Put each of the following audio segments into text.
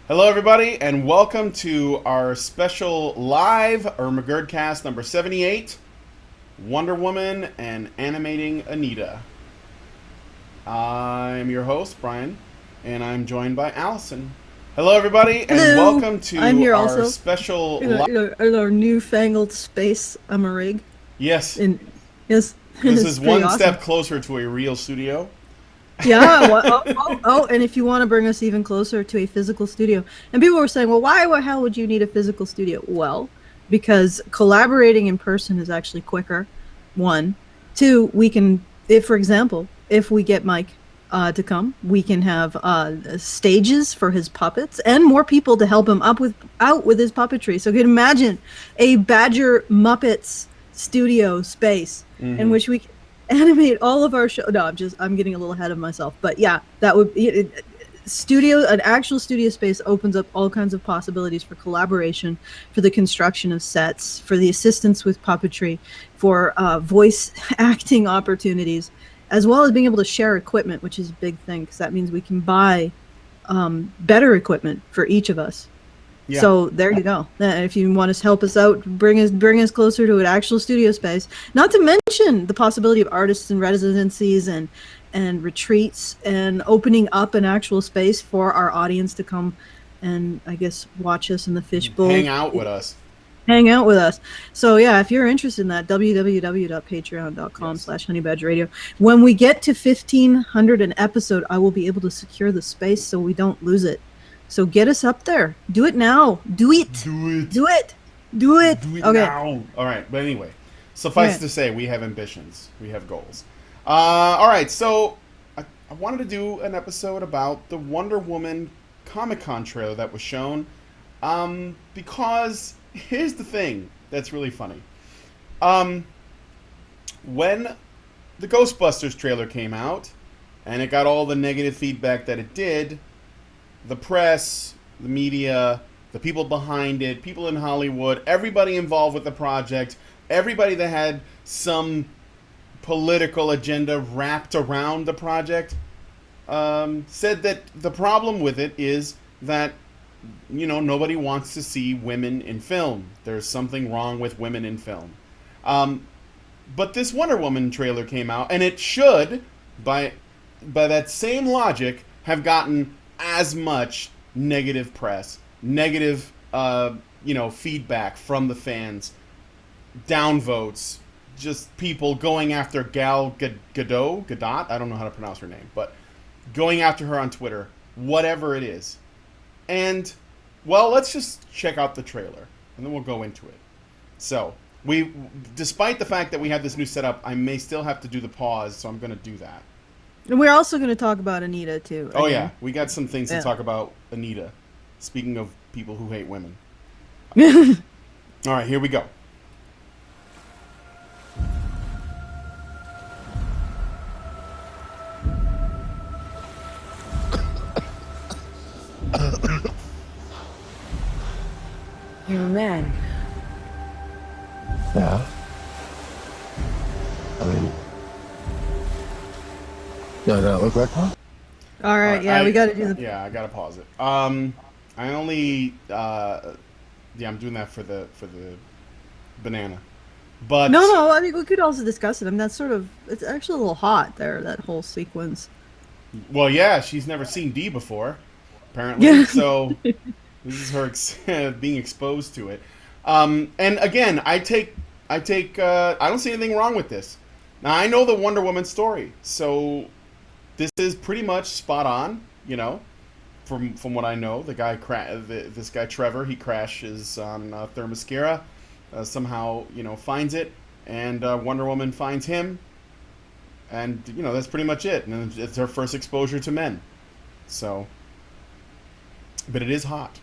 Hello, everybody, and welcome to our special live Ermahgerd cast number 78, Wonder Woman and Animating Anita. I'm your host, Brian, and I'm joined by Allison. Hello, everybody, and Hello, welcome I'm to here our also. special In live. our newfangled space, I'm a rig. Yes, And yes, this it's is pretty one awesome. step closer to a real studio. Yeah. And if you want to bring us even closer to a physical studio, and people were saying, well, why the hell would you need a physical studio? Well, because collaborating in person is actually quicker. One, two, we can, if for example, if we get Mike to come, we can have stages for his puppets and more people to help him out with his puppetry. So you can imagine a Badger Muppets studio space in Mm-hmm. which we can animate all of our show. No, I'm getting a little ahead of myself, but yeah, that would an actual studio space opens up all kinds of possibilities for collaboration, for the construction of sets, for the assistance with puppetry, for voice acting opportunities, as well as being able to share equipment, which is a big thing because that means we can buy better equipment for each of us. Yeah. So there you go. If you want to help us out, bring us closer to an actual studio space. Not to mention the possibility of artists and residencies and retreats and opening up an actual space for our audience to come and I guess watch us in the Hang fishbowl, out with us. hang out with us. So yeah, if you're interested in that, Yes. www.patreon.com/honeybadgerradio. When we get to 1,500 an episode, I will be able to secure the space so we don't lose it. So get us up there. Do it now. Do it. Do it. Do it. Do it. Do it Okay. now. All right, but anyway, suffice Okay. to say, we have ambitions. We have goals. All right, so I wanted to do an episode about the Wonder Woman Comic Con trailer that was shown. Because here's the thing that's really funny. Um, when the Ghostbusters trailer came out, and it got all the negative feedback that it did, the press, the media, the people behind it, people in Hollywood, everybody involved with the project, everybody that had some political agenda wrapped around the project, said that the problem with it is that, nobody wants to see women in film. There's something wrong with women in film. Um, but this Wonder Woman trailer came out, and it should, by that same logic, have gotten as much negative press, negative, feedback from the fans, downvotes, just people going after Gadot. I don't know how to pronounce her name, but going after her on Twitter, whatever it is. And well, let's just check out the trailer, and then we'll go into it. So despite the fact that we have this new setup, I may still have to do the pause, so I'm going to do that. And we're also going to talk about Anita too. Oh yeah, Again. we got some things to Yeah. talk about Anita. Speaking of people who hate women. All right, here we go. You're a man. Yeah. I mean, no, no, look like one. All All right. right, Yeah, we got to do the. yeah, I gotta pause it. I only yeah, I'm doing that for the banana, No, but no. I mean, we could also discuss it. I mean, that's sort of. It's actually a little hot there. That whole sequence. well, yeah, she's never seen D before, apparently, Yeah. so this is her being exposed to it. And again, I don't see anything wrong with this. Now I know the Wonder Woman story, so this is pretty much spot on. From what I know, this guy Trevor, he crashes on Themyscira, somehow finds it, and Wonder Woman finds him, and that's pretty much it. And it's her first exposure to men. So, but it is hot.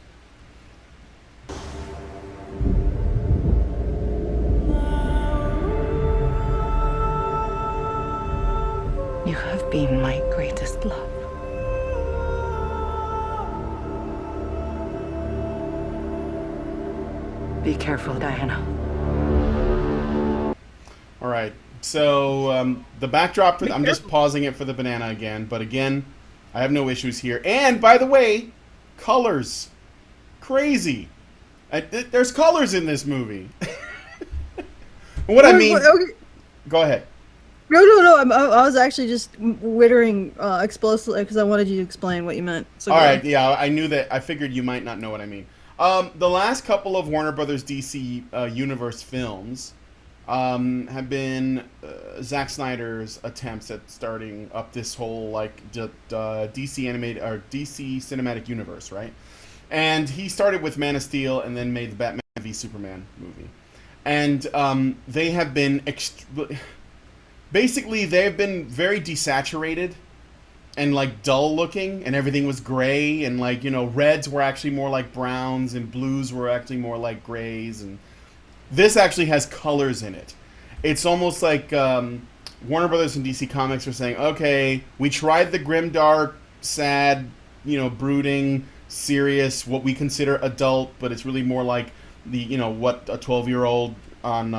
You have been my greatest love. Be careful, Diana. All right. So the backdrop. I'm just pausing it for the banana again. But again, I have no issues here. And by the way, Colors. Crazy. There's colors in this movie. What I mean... Okay. Go ahead. No. I was actually just wittering explosively because I wanted you to explain what you meant. So All right, yeah, I knew that. I figured you might not know what I mean. The last couple of Warner Brothers DC Universe films have been Zack Snyder's attempts at starting up this whole DC animated or DC cinematic universe, right? And he started with Man of Steel and then made the Batman v Superman movie. And they have been basically they've been very desaturated and like dull looking, and everything was gray, and like, you know, reds were actually more like browns and blues were actually more like grays, and this actually has colors in it. It's almost like Warner Brothers and DC Comics are saying, okay, we tried the grimdark, sad, you know, brooding, serious, what we consider adult, but it's really more like the, you know, what a 12-year-old on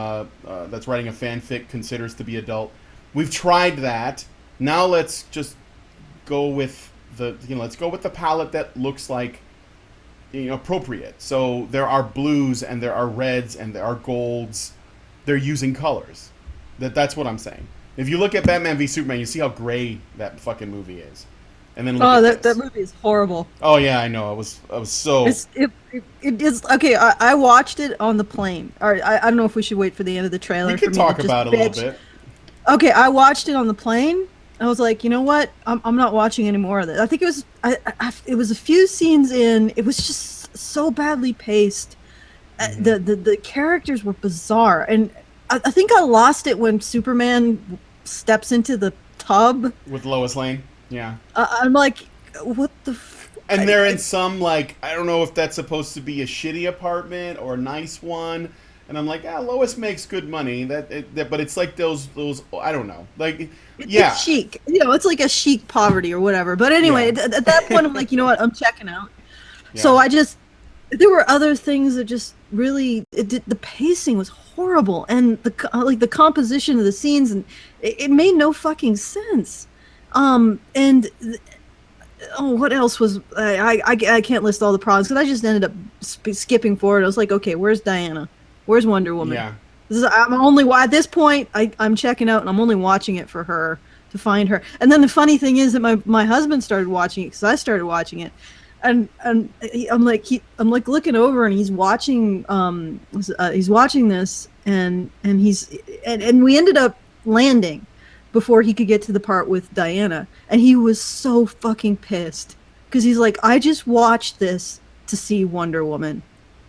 that's writing a fanfic considers to be adult. We've tried that. Now let's just go with the, you know, let's go with the palette that looks like, you know, appropriate. So there are blues and there are reds and there are golds. They're using colors. That's what I'm saying. If you look at Batman v Superman, you see how gray that fucking movie is. And then look at that movie is horrible. Oh yeah, I know. I was so. It is okay. I watched it on the plane. All right, I don't know if we should wait for the end of the trailer. We could talk about it a little bit. Okay, I watched it on the plane. I was like, you know what? I'm not watching any more of this. I think it was it was a few scenes in. It was just so badly paced. Mm-hmm. The characters were bizarre, and I think I lost it when Superman steps into the tub with Lois Lane. Yeah. I'm like, what the? And they're in some, like, I don't know if that's supposed to be a shitty apartment or a nice one. And I'm like, Lois makes good money. But it's like those I don't know. Like, yeah. It's chic. You know, it's like a chic poverty or whatever. But anyway, yeah. At that point, I'm like, you know what? I'm checking out. Yeah. So there were other things that just really, the pacing was horrible. And the composition of the scenes, and it made no fucking sense. What else was I can't list all the problems because I just ended up skipping forward. I was like, okay, where's Diana? Where's Wonder Woman? Yeah. At this point I'm checking out and I'm only watching it for her, to find her. And then the funny thing is that my husband started watching it because I started watching it, and I'm like looking over and he's watching this and we ended up landing before he could get to the part with Diana, and he was so fucking pissed because he's like, I just watched this to see Wonder Woman,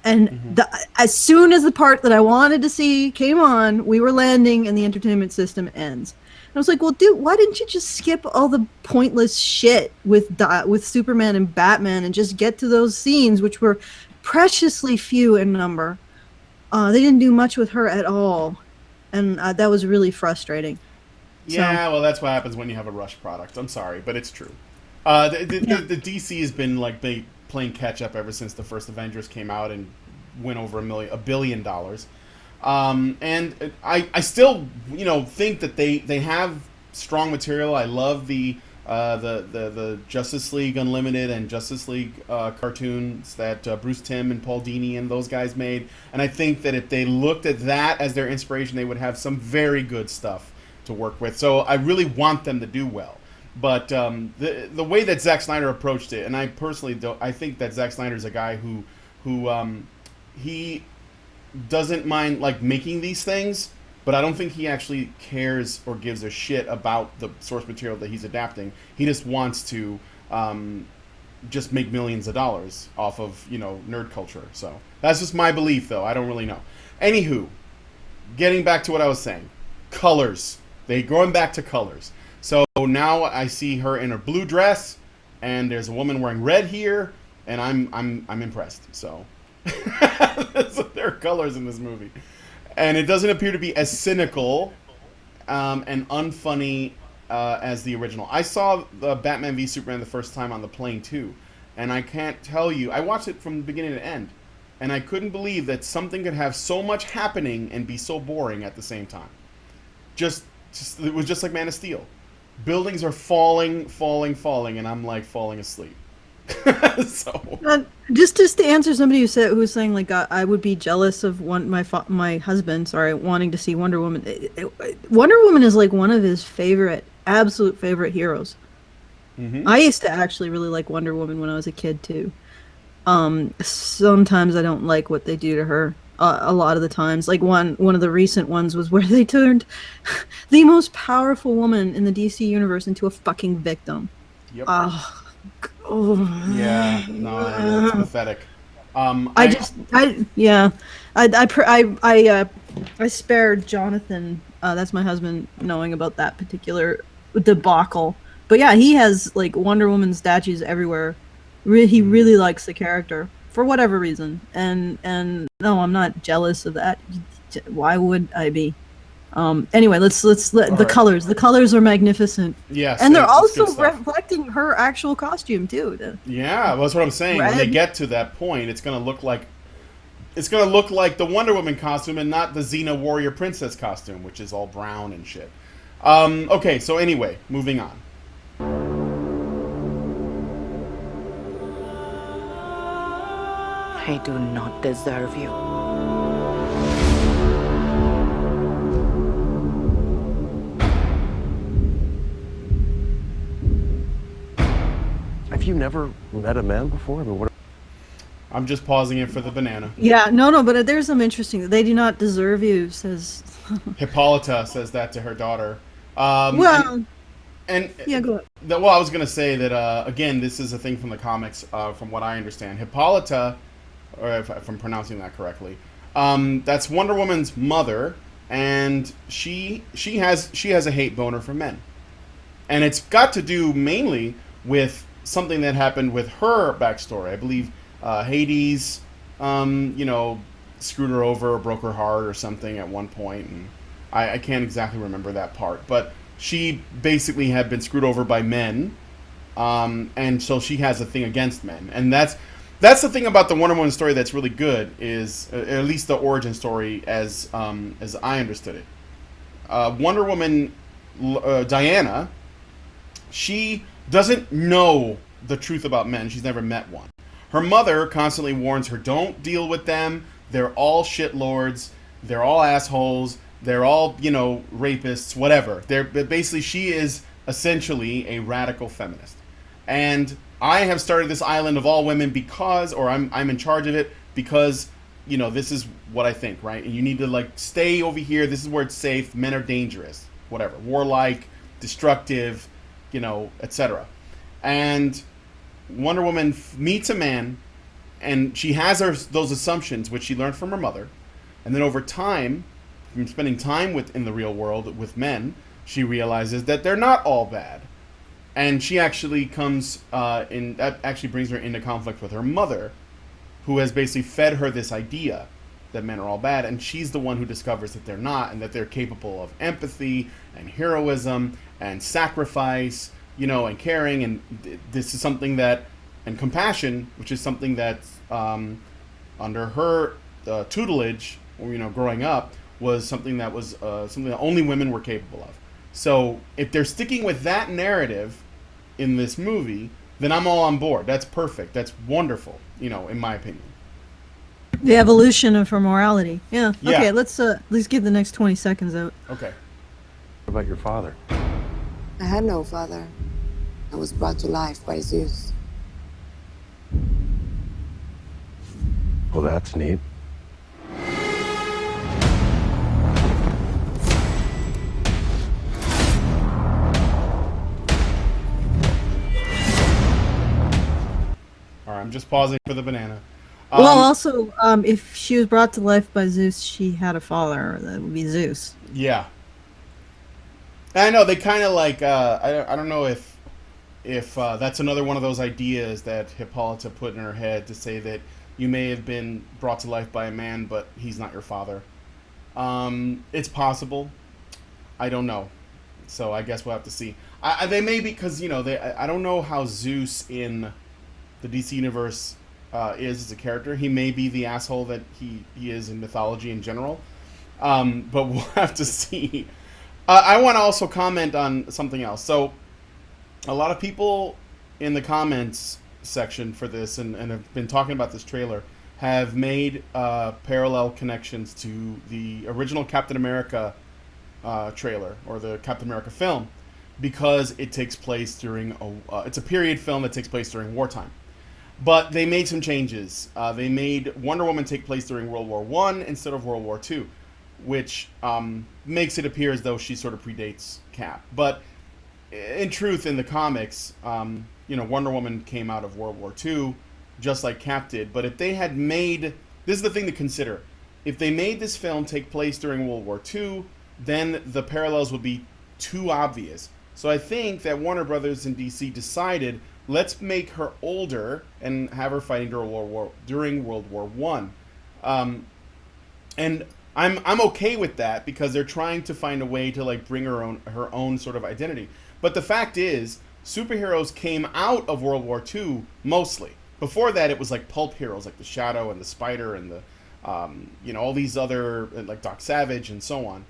and as soon as the part that I wanted to see came on, we were landing and the entertainment system ends. And I was like, well, dude, why didn't you just skip all the pointless shit with Superman and Batman and just get to those scenes, which were preciously few in number? They didn't do much with her at all, and that was really frustrating. Yeah, well, that's what happens when you have a rush product. I'm sorry, but it's true. The DC has been like playing catch up ever since the first Avengers came out and went over $1 billion. And I still, you know, think that they have strong material. I love the Justice League Unlimited and Justice League cartoons that Bruce Timm and Paul Dini and those guys made. And I think that if they looked at that as their inspiration, they would have some very good stuff to work with. So I really want them to do well. But the way that Zack Snyder approached it, and I personally don't, I think that Zack Snyder is a guy who he doesn't mind like making these things, but I don't think he actually cares or gives a shit about the source material that he's adapting. He just wants to just make millions of dollars off of, you know, nerd culture. So that's just my belief, though. I don't really know. Anywho, getting back to what I was saying, colors. They going back to colors. So now I see her in a blue dress, and there's a woman wearing red here, and I'm impressed. So there are colors in this movie, and it doesn't appear to be as cynical and unfunny as the original. I saw the Batman v Superman the first time on the plane too, and I can't tell you. I watched it from the beginning to end, and I couldn't believe that something could have so much happening and be so boring at the same time. It was just like Man of Steel. Buildings are falling, and I'm like falling asleep. So Just to answer somebody who was saying like I would be jealous of my husband, sorry, wanting to see Wonder Woman. Wonder Woman is like one of his absolute favorite heroes. I used to actually really like Wonder Woman when I was a kid too. Sometimes I don't like what they do to her. A lot of the times, like one of the recent ones was where they turned the most powerful woman in the DC universe into a fucking victim. Yep. Oh. Yeah, no, it's pathetic. I spared Jonathan, that's my husband, knowing about that particular debacle. But yeah, he has like Wonder Woman statues everywhere. He really likes the character for whatever reason, and no, I'm not jealous of that. Why would I be? Anyway, let's let the colors. The colors are magnificent. Yes, and they're it's also good stuff. reflecting her actual costume too. Yeah, well, that's what I'm saying. When they get to that point, it's gonna look like the Wonder Woman costume and not the Xena Warrior Princess costume, which is all brown and shit. Okay, so anyway, moving on. I do not deserve you. Have you never met a man before? I mean, what? I'm just pausing it for the banana. Yeah, no, but there's some interesting. They do not deserve you, says. Hippolyta says that to her daughter. Well, and yeah, go ahead. Well, I was gonna say that again, this is a thing from the comics, from what I understand. Hippolyta, or if I'm pronouncing that correctly, that's Wonder Woman's mother, and she has a hate boner for men, and it's got to do mainly with something that happened with her backstory. I believe Hades, screwed her over or broke her heart or something at one point, and I can't exactly remember that part, but she basically had been screwed over by men, and so she has a thing against men, and that's the thing about the Wonder Woman story that's really good, is at least the origin story as I understood it. Wonder Woman, Diana, she doesn't know the truth about men. She's never met one. Her mother constantly warns her, don't deal with them. They're all shitlords. They're all assholes. They're all, rapists, whatever. Basically, she is essentially a radical feminist. And I have started this island of all women because, or I'm in charge of it because, this is what I think, right? And you need to, stay over here. This is where it's safe. Men are dangerous. Whatever. Warlike, destructive, etc. And Wonder Woman meets a man, and she has those assumptions, which she learned from her mother. And then over time, from spending time in the real world with men, she realizes that they're not all bad. And she actually that actually brings her into conflict with her mother, who has basically fed her this idea that men are all bad, and she's the one who discovers that they're not, and that they're capable of empathy and heroism and sacrifice, and caring, and this is something that, and compassion, which is something that's under her tutelage, growing up, was something that only women were capable of. So if they're sticking with that narrative in this movie, then I'm all on board. That's perfect. That's wonderful, in my opinion. The evolution of her morality. Yeah. Yeah. Okay, let's give the next 20 seconds out. Okay. What about your father? I had no father. I was brought to life by Zeus. Well, that's neat. All right, I'm just pausing for the banana. Well, also, if she was brought to life by Zeus, she had a father. That would be Zeus. Yeah. I know they kind of I don't know if that's another one of those ideas that Hippolyta put in her head, to say that you may have been brought to life by a man, but he's not your father. It's possible. I don't know. So I guess we'll have to see. They may be, because I don't know how Zeus in the DC universe is as a character. He may be the asshole that he is in mythology in general. But we'll have to see. I want to also comment on something else. So a lot of people in the comments section for this and have been talking about this trailer have made parallel connections to the original Captain America trailer or the Captain America film, because it takes place during it's a period film that takes place during wartime. But they made some changes. They made Wonder Woman take place during World War I instead of World War II, which makes it appear as though she sort of predates Cap. But in truth, in the comics, Wonder Woman came out of World War II, just like Cap did. But if they had made... This is the thing to consider. If they made this film take place during World War II, then the parallels would be too obvious. So I think that Warner Brothers and DC decided, let's make her older and have her fighting during World War I. And I'm okay with that, because they're trying to find a way to like bring her own sort of identity. But the fact is, superheroes came out of World War II mostly. Before that, it was like pulp heroes like the Shadow and the Spider and the all these other, like Doc Savage and so on.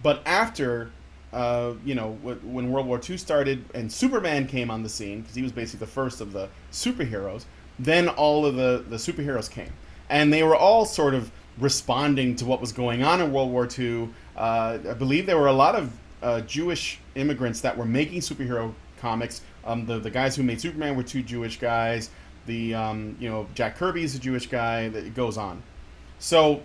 But after when World War II started and Superman came on the scene, because he was basically the first of the superheroes, then all of the superheroes came, and they were all sort of responding to what was going on in World War II. I believe there were a lot of Jewish immigrants that were making superhero comics. The guys who made Superman were 2 Jewish guys. Jack Kirby is a Jewish guy. It goes on. So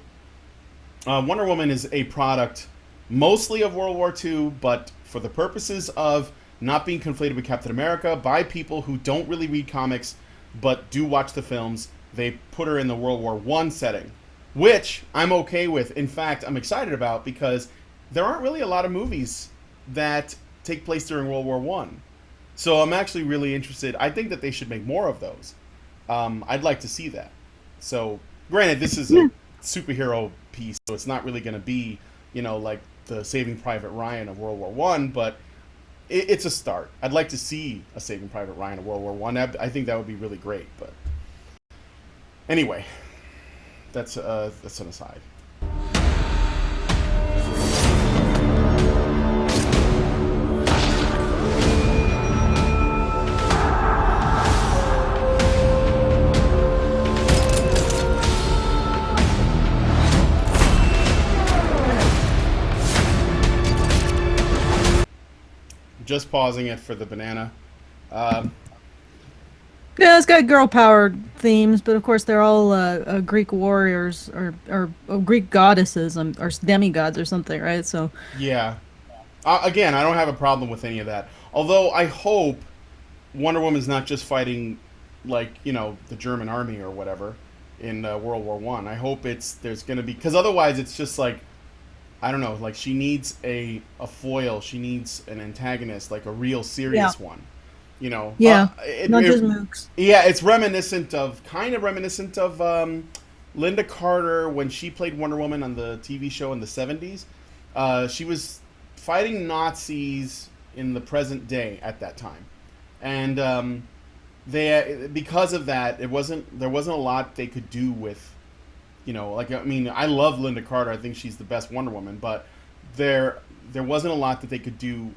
Wonder Woman is a product mostly of World War II, but for the purposes of not being conflated with Captain America by people who don't really read comics but do watch the films, they put her in the World War I setting, which I'm okay with. In fact, I'm excited about, because there aren't really a lot of movies that take place during World War I. So I'm actually really interested. I think that they should make more of those. I'd like to see that. So, granted, this is a superhero piece, so it's not really going to be, like the Saving Private Ryan of World War I, but it's a start. I'd like to see a Saving Private Ryan of World War I. I think that would be really great. But anyway, that's an aside. Just pausing it for the banana. Yeah, it's got girl power themes, but of course they're all Greek warriors or Greek goddesses or demigods or something, right? So yeah. Again, I don't have a problem with any of that. Although I hope Wonder Woman's not just fighting like the German army or whatever in World War I. I hope there's going to be, because otherwise it's just like, I don't know, like she needs a foil. She needs an antagonist, like a real serious one. Yeah, not just mooks. Yeah, it's kind of reminiscent of Linda Carter when she played Wonder Woman on the TV show in the 70s. She was fighting Nazis in the present day at that time, and because of that, there wasn't a lot they could do with. I love Linda Carter. I think she's the best Wonder Woman, but there wasn't a lot that they could do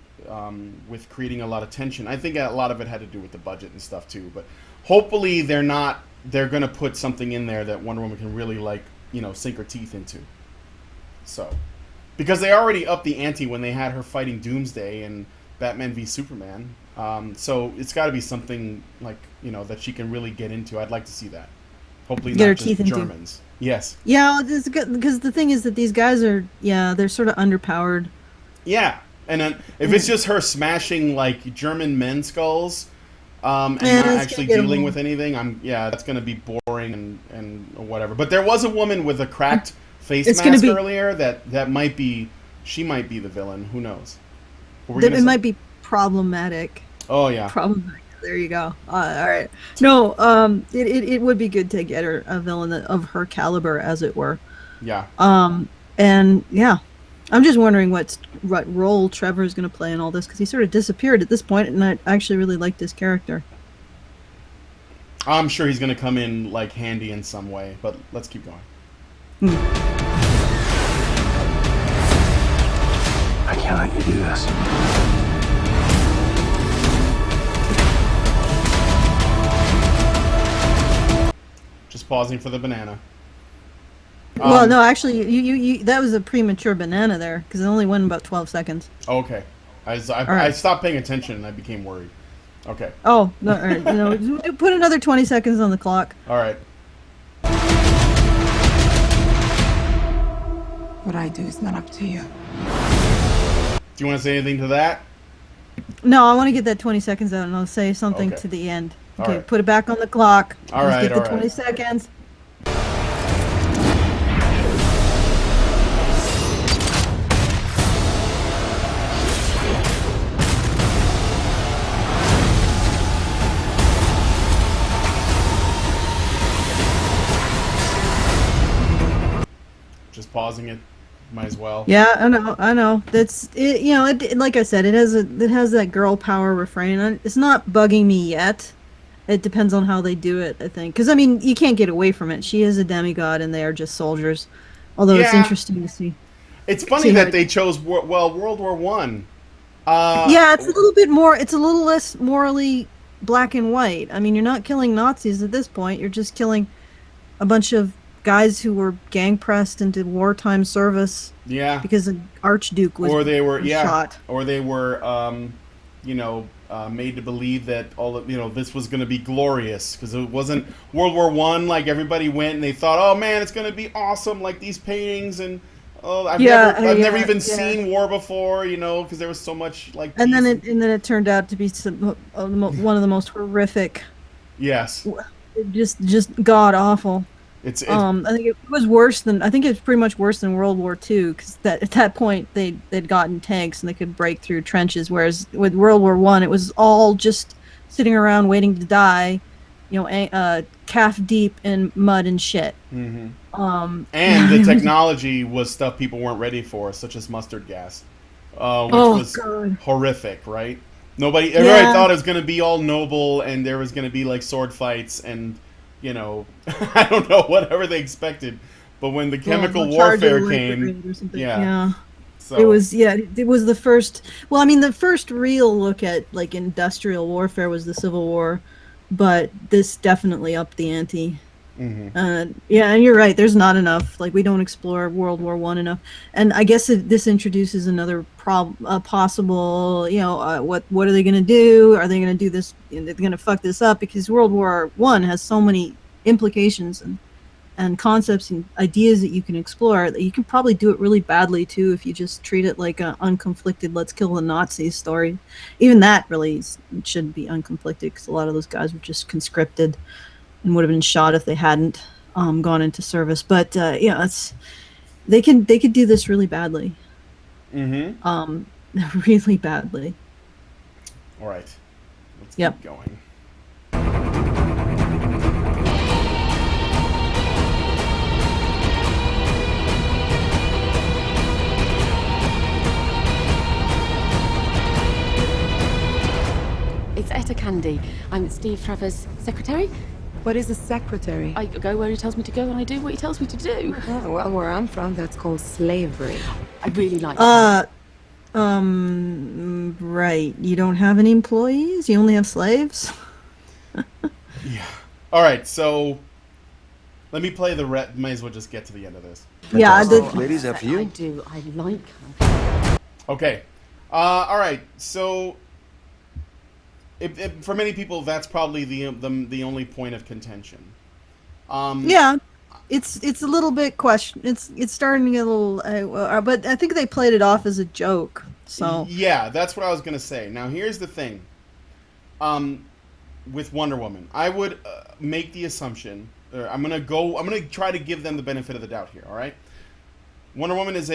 with creating a lot of tension. I think a lot of it had to do with the budget and stuff too. But hopefully they're going to put something in there that Wonder Woman can really sink her teeth into. So, because they already upped the ante when they had her fighting Doomsday and Batman v Superman. So it's got to be something that she can really get into. I'd like to see that. Hopefully get not her just teeth into. Germans. Yes. Yeah, it's good, because the thing is that these guys are, they're sort of underpowered. Yeah, and then if it's just her smashing like German men skulls, and not actually dealing with anything, that's gonna be boring and whatever. But there was a woman with a cracked face mask earlier that might be, she might be the villain. Who knows? It might be problematic. Oh yeah. Problematic. There you go. All right. No, it would be good to get her a villain of her caliber, as it were. Yeah. And yeah, I'm just wondering what role Trevor is going to play in all this, because he sort of disappeared at this point, and I actually really liked his character. I'm sure he's going to come in like handy in some way, but let's keep going. I can't let you do this. Just pausing for the banana. Well, no, actually, you that was a premature banana there because it only went about 12 seconds. Okay. I right. stopped paying attention and I became worried. Okay. Oh, no, all right, put another 20 seconds on the clock. All right. What I do is not up to you. Do you want to say anything to that? No, I want to get that 20 seconds out and I'll say something Okay. to the end. All Okay, right. put it back on the clock. All Let's right, get the all right. 20 seconds. Just pausing it. Might as well. Yeah, I know. That's it. You know, like I said, it has that girl power refrain. It's not bugging me yet. It depends on how they do it, I think. Because I mean, you can't get away from it. She is a demigod, and they are just soldiers. Although it's Yeah. interesting to see. It's funny See how that they chose World War One. Yeah, it's a little bit more. It's a little less morally black and white. I mean, you're not killing Nazis at this point. You're just killing a bunch of guys who were gang pressed into wartime service. Yeah. Because an archduke was Or they were shot. Or they were made to believe that this was going to be glorious because it wasn't World War One. Like everybody went and they thought, oh man, it's going to be awesome, like these paintings and I've never even seen war before, because there was so much like. And then it turned out to be one of the most horrific. Yes. Just god awful. I think it was worse than. I think it's pretty much worse than World War II because at that point they'd gotten tanks and they could break through trenches. Whereas with World War I, it was all just sitting around waiting to die, calf deep in mud and shit. Mm-hmm. And the technology was stuff people weren't ready for, such as mustard gas, which was horrific, right? Everybody thought it was going to be all noble and there was going to be like sword fights and, I don't know, whatever they expected. But when the chemical warfare came, so it was the first. Well, I mean, the first real look at like industrial warfare was the Civil War, but this definitely upped the ante. Mm-hmm. And you're right. There's not enough. Like we don't explore World War I enough, and I guess this introduces another possible. What are they going to do? Are they going to do this? They're going to fuck this up because World War I has so many implications and concepts and ideas that you can explore that you can probably do it really badly too if you just treat it like an unconflicted let's kill the Nazis story. Even that really shouldn't be unconflicted because a lot of those guys were just conscripted and would have been shot if they hadn't gone into service. But they could do this really badly. Mm-hmm. Really badly. All right, let's keep going. It's Etta Candy. I'm Steve Trevor's secretary. What is a secretary? I go where he tells me to go and I do what he tells me to do. Oh, well, where I'm from, that's called slavery. I really like that. Right. You don't have any employees? You only have slaves? Yeah. All right, so let me play might as well just get to the end of this. Yeah, ladies, after you. I do. I like her. Okay. All right, so for many people, that's probably the only point of contention. It's a little bit question. It's starting to get a little, but I think they played it off as a joke. So yeah, that's what I was gonna say. Now here's the thing. With Wonder Woman, I would make the assumption. I'm gonna try to give them the benefit of the doubt here. All right. Wonder Woman is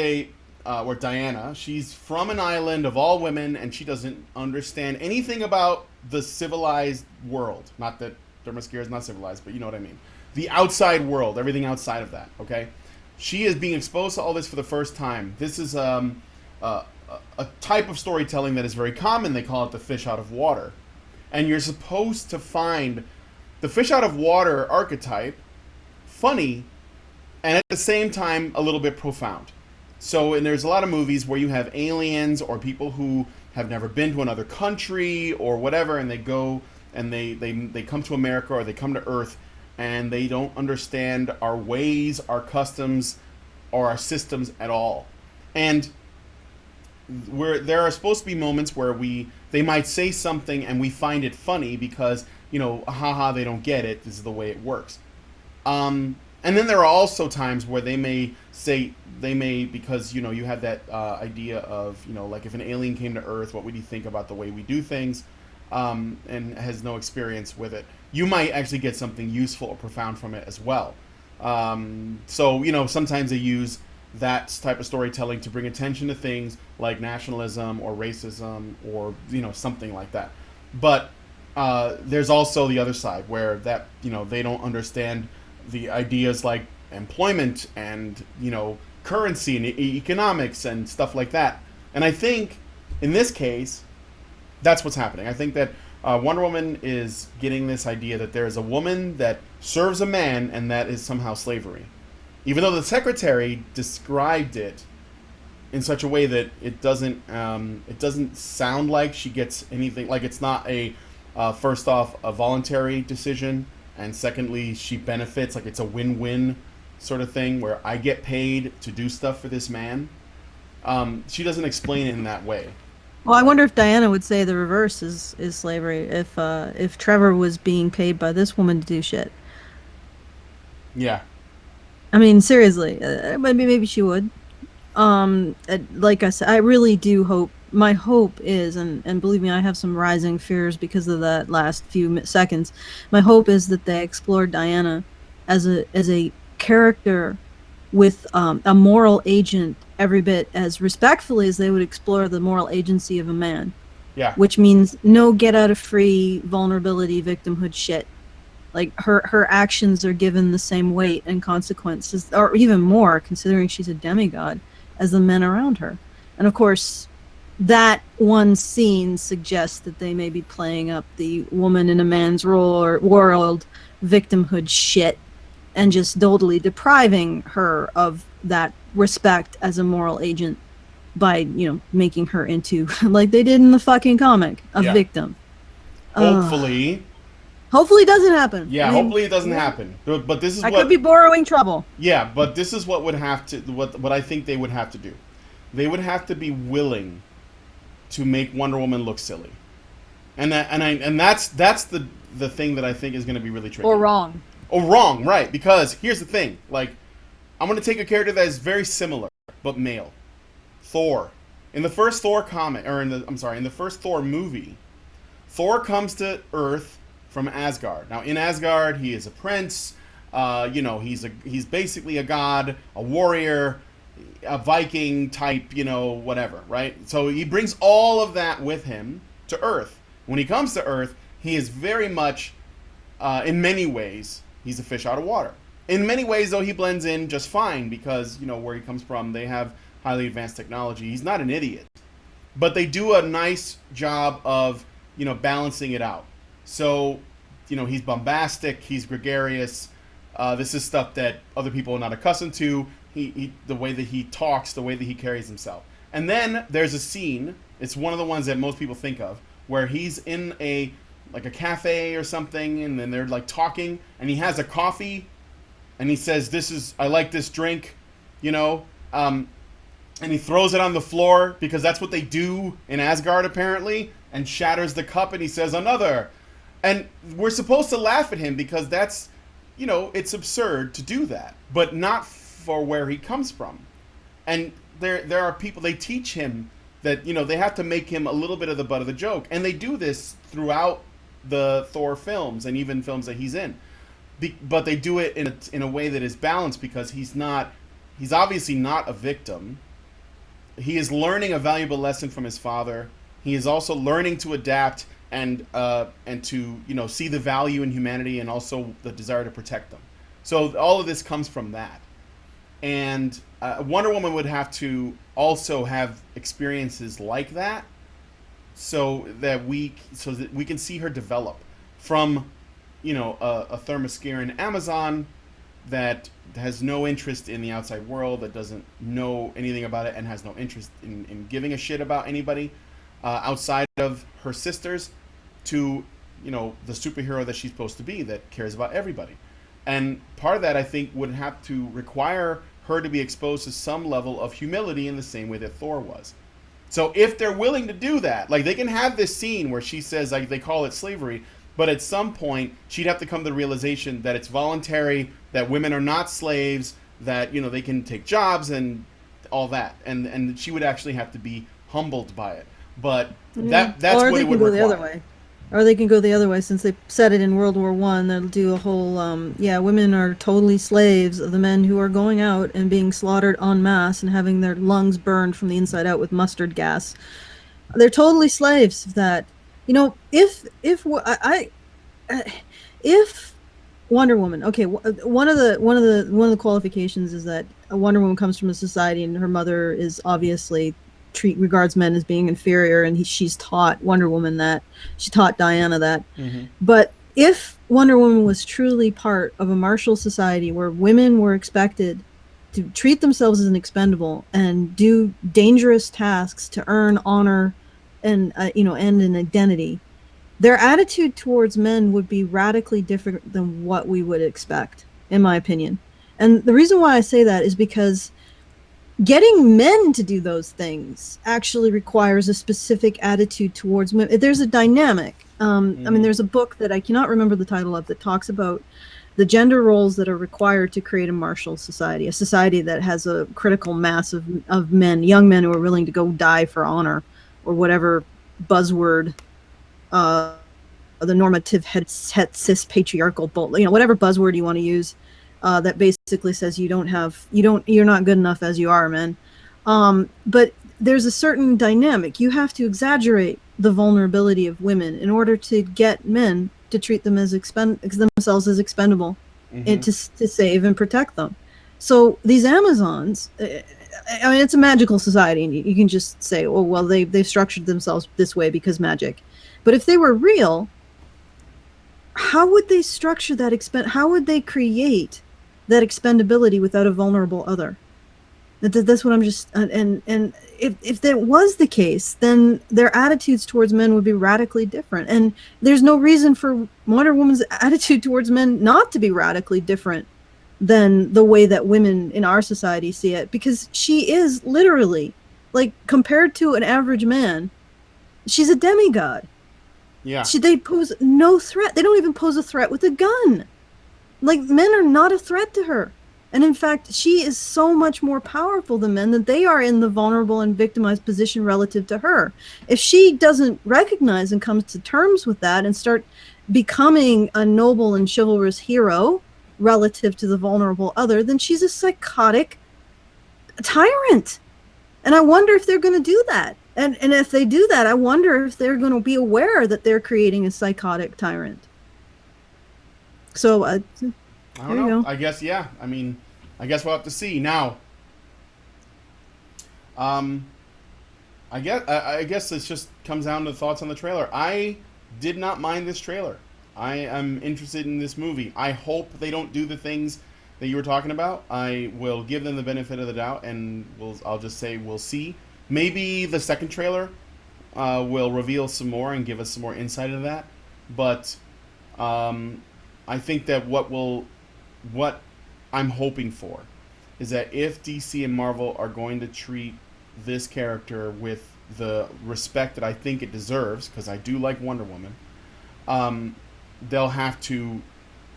or Diana. She's from an island of all women, and she doesn't understand anything about the civilized world. Not that Dermaskira is not civilized, but you know what I mean. The outside world, everything outside of that, okay? She is being exposed to all this for the first time. This is a type of storytelling that is very common. They call it the fish out of water. And you're supposed to find the fish out of water archetype funny and at the same time a little bit profound. So, and there's a lot of movies where you have aliens or people who have never been to another country or whatever, and they go and they come to America or they come to Earth and they don't understand our ways, our customs, or our systems at all. And there are supposed to be moments where they might say something and we find it funny because, haha, they don't get it. This is the way it works. And then there are also times where they may because you have that idea of like if an alien came to Earth, what would he think about the way we do things, and has no experience with it. You might actually get something useful or profound from it as well. So sometimes they use that type of storytelling to bring attention to things like nationalism or racism or something like that. But there's also the other side where that they don't understand the ideas like employment and currency and economics and stuff like that. And I think in this case that's what's happening. I think that Wonder Woman is getting this idea that there is a woman that serves a man and that is somehow slavery, even though the secretary described it in such a way that it doesn't sound like she gets anything. Like it's not a first off a voluntary decision, and secondly she benefits, like it's a win-win sort of thing where I get paid to do stuff for this man. She doesn't explain it in that way. Well, I wonder if Diana would say the reverse is slavery, if Trevor was being paid by this woman to do shit. Yeah. I mean, seriously, maybe she would. Like I said, I really do hope. My hope is, and believe me, I have some rising fears because of that last few seconds. My hope is that they explore Diana as a character with a moral agent every bit as respectfully as they would explore the moral agency of a man. Yeah. Which means no get out of free vulnerability victimhood shit. Like her actions are given the same weight and consequences, or even more, considering she's a demigod, as the men around her. And of course, that one scene suggests that they may be playing up the woman in a man's role or world victimhood shit, and just totally depriving her of that respect as a moral agent by, making her into, like they did in the fucking comic, a victim. Hopefully it doesn't happen. Yeah, hopefully it doesn't happen. But this is I could be borrowing trouble. Yeah, but this is what would have to what I think they would have to do. They would have to be willing to make Wonder Woman look silly. And that's the thing that I think is going to be really tricky. Or wrong. Or wrong, right? Because here's the thing, like I'm going to take a character that is very similar but male. Thor. In the first Thor comic, or in the first Thor movie, Thor comes to Earth from Asgard. Now in Asgard, he is a prince. He's basically a god, a warrior, a Viking type, whatever, right? So he brings all of that with him to Earth. When he comes to Earth, he is very much, in many ways, he's a fish out of water. In many ways, though, he blends in just fine because, where he comes from, they have highly advanced technology. He's not an idiot. But they do a nice job of, balancing it out. So, he's bombastic, he's gregarious. This is stuff that other people are not accustomed to. The way that he talks, the way that he carries himself. And then there's a scene, it's one of the ones that most people think of, where he's in a cafe or something, and then they're like talking, and he has a coffee, and he says, I like this drink, and he throws it on the floor because that's what they do in Asgard apparently, and shatters the cup, and he says another. And we're supposed to laugh at him because that's, it's absurd to do that, but not for where he comes from. And there are people, they teach him that, they have to make him a little bit of the butt of the joke. And they do this throughout the Thor films and even films that he's in. But they do it in a way that is balanced because he's obviously not a victim. He is learning a valuable lesson from his father. He is also learning to adapt and to see the value in humanity and also the desire to protect them. So all of this comes from that. And Wonder Woman would have to also have experiences like that, so that we can see her develop from a Themysciran Amazon that has no interest in the outside world, that doesn't know anything about it, and has no interest in giving a shit about anybody outside of her sisters, to the superhero that she's supposed to be, that cares about everybody. And part of that, I think, would have to require her to be exposed to some level of humility in the same way that Thor was. So if they're willing to do that, like they can have this scene where she says, like they call it slavery, but at some point she'd have to come to the realization that it's voluntary, that women are not slaves, that, you know, they can take jobs and all that, and she would actually have to be humbled by it. But that's or what they it can would go require. the other way. Or they can go the other way, since they said it in World War One. They'll do a whole, women are totally slaves of the men who are going out and being slaughtered en masse and having their lungs burned from the inside out with mustard gas. They're totally slaves of that. You know, if Wonder Woman, okay, one of the qualifications is that a Wonder Woman comes from a society and her mother is obviously regards men as being inferior, and she's taught Wonder Woman that. She taught Diana that. Mm-hmm. But if Wonder Woman was truly part of a martial society where women were expected to treat themselves as an expendable and do dangerous tasks to earn honor and and an identity, their attitude towards men would be radically different than what we would expect, in my opinion. And the reason why I say that is because getting men to do those things actually requires a specific attitude towards women. There's a dynamic. I mean, there's a book that I cannot remember the title of that talks about the gender roles that are required to create a martial society, a society that has a critical mass of men, young men who are willing to go die for honor, or whatever buzzword, the normative cis patriarchal, whatever buzzword you want to use. That basically says you're not good enough as you are, man. But there's a certain dynamic. You have to exaggerate the vulnerability of women in order to get men to treat them as themselves as expendable, and to save and protect them. So these Amazons, I mean, it's a magical society, and you can just say, oh, well, they've structured themselves this way because magic. But if they were real, how would they structure that how would they create that expendability without a vulnerable other? That's what I'm just, and if that was the case, then their attitudes towards men would be radically different. And there's no reason for Wonder Woman's attitude towards men not to be radically different than the way that women in our society see it, because she is literally, like, compared to an average man, she's a demigod. Yeah. They pose no threat. They don't even pose a threat with a gun. Like, men are not a threat to her. And in fact, she is so much more powerful than men that they are in the vulnerable and victimized position relative to her. If she doesn't recognize and comes to terms with that and start becoming a noble and chivalrous hero relative to the vulnerable other, then she's a psychotic tyrant. And I wonder if they're going to do that. And if they do that, I wonder if they're going to be aware that they're creating a psychotic tyrant. So, I don't know. I guess, yeah. I mean, I guess we'll have to see. Now, I guess this just comes down to thoughts on the trailer. I did not mind this trailer. I am interested in this movie. I hope they don't do the things that you were talking about. I will give them the benefit of the doubt, and I'll just say we'll see. Maybe the second trailer will reveal some more and give us some more insight into that. But I think that what I'm hoping for is that if DC and Marvel are going to treat this character with the respect that I think it deserves, because I do like Wonder Woman, they'll have to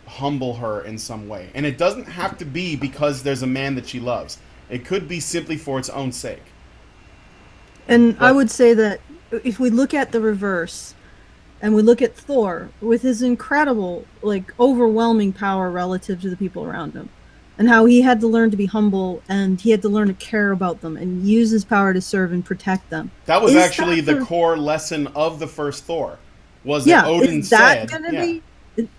humble her in some way. And it doesn't have to be because there's a man that she loves. It could be simply for its own sake. And I would say that if we look at the reverse, and we look at Thor with his incredible, like, overwhelming power relative to the people around him, and how he had to learn to be humble, and he had to learn to care about them and use his power to serve and protect them. That was actually the core lesson of the first Thor. Was that Odin said?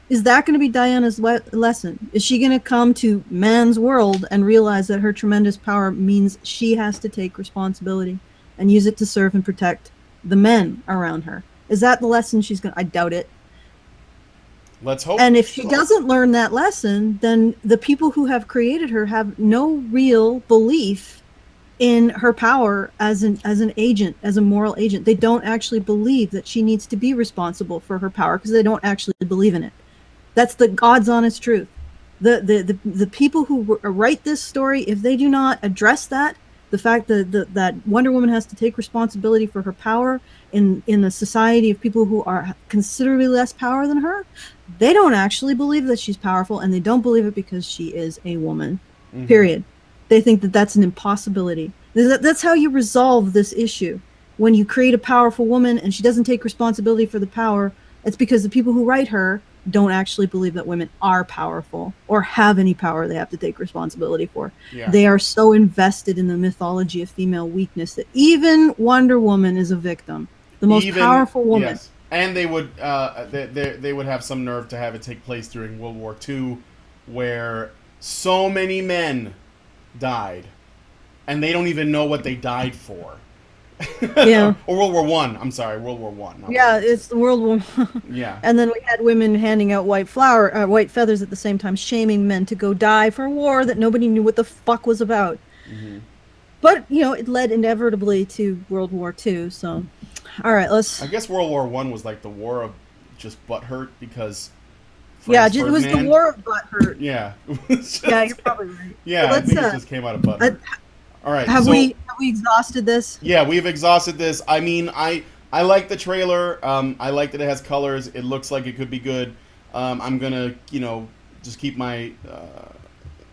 Is that going to be Diana's lesson? Is she going to come to man's world and realize that her tremendous power means she has to take responsibility and use it to serve and protect the men around her? Is that the lesson she's going to... I doubt it. Let's hope. And if she doesn't learn that lesson, then the people who have created her have no real belief in her power as an agent, as a moral agent. They don't actually believe that she needs to be responsible for her power because they don't actually believe in it. That's the God's honest truth. The people who write this story, if they do not address that, the fact that Wonder Woman has to take responsibility for her power in a society of people who are considerably less power than her, they don't actually believe that she's powerful, and they don't believe it because she is a woman. Period. They think that that's an impossibility. That's how you resolve this issue. When you create a powerful woman and she doesn't take responsibility for the power, it's because the people who write her don't actually believe that women are powerful or have any power they have to take responsibility for. Yeah. They are so invested in the mythology of female weakness that even Wonder Woman is a victim. The most powerful woman. Yes. And they would they would have some nerve to have it take place during World War II, where so many men died, and they don't even know what they died for. Yeah. Or World War One. I'm sorry, World War One. Yeah, it's the World War. Yeah. And then we had women handing out white feathers at the same time, shaming men to go die for a war that nobody knew what the fuck was about. But it led inevitably to World War II. So, all right, let's. I guess World War One was like the war of just butthurt because. Yeah, it was the war of butthurt. Yeah. Yeah, you're probably right. Yeah, I think it just came out of butthurt. All right. Have we exhausted this? Yeah, we've exhausted this. I mean, I like the trailer. I like that it has colors. It looks like it could be good. I'm gonna, just keep my.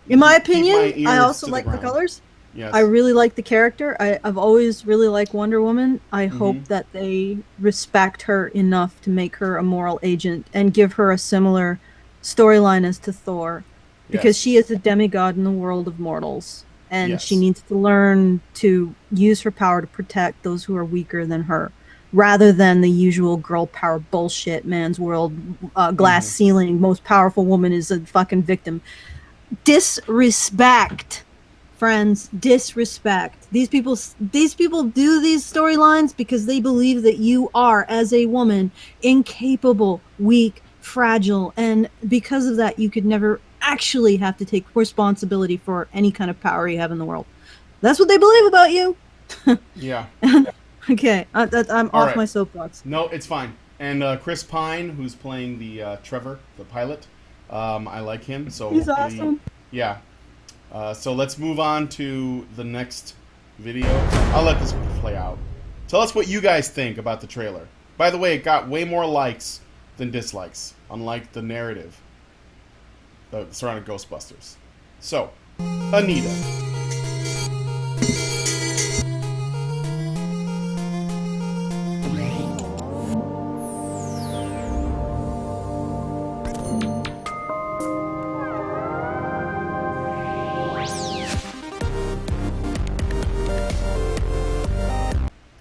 In my opinion, ears I also to like the ground. colors. Yes. I really like the character. I've always really liked Wonder Woman. I hope that they respect her enough to make her a moral agent and give her a similar storyline as to Thor, because she is a demigod in the world of mortals, and she needs to learn to use her power to protect those who are weaker than her, rather than the usual girl power bullshit, man's world, glass ceiling, most powerful woman is a fucking victim. Disrespect. Friends, disrespect. These people do these storylines because they believe that you are, as a woman, incapable, weak, fragile, and because of that, you could never actually have to take responsibility for any kind of power you have in the world. That's what they believe about you. Yeah. Okay, I'm All off right. my soapbox. No, it's fine. And Chris Pine, who's playing the Trevor, the pilot, I like him. So He's awesome. Yeah. So let's move on to the next video. I'll let this play out. Tell us what you guys think about the trailer. By the way, it got way more likes than dislikes, unlike the narrative surrounding Ghostbusters. So, Anita.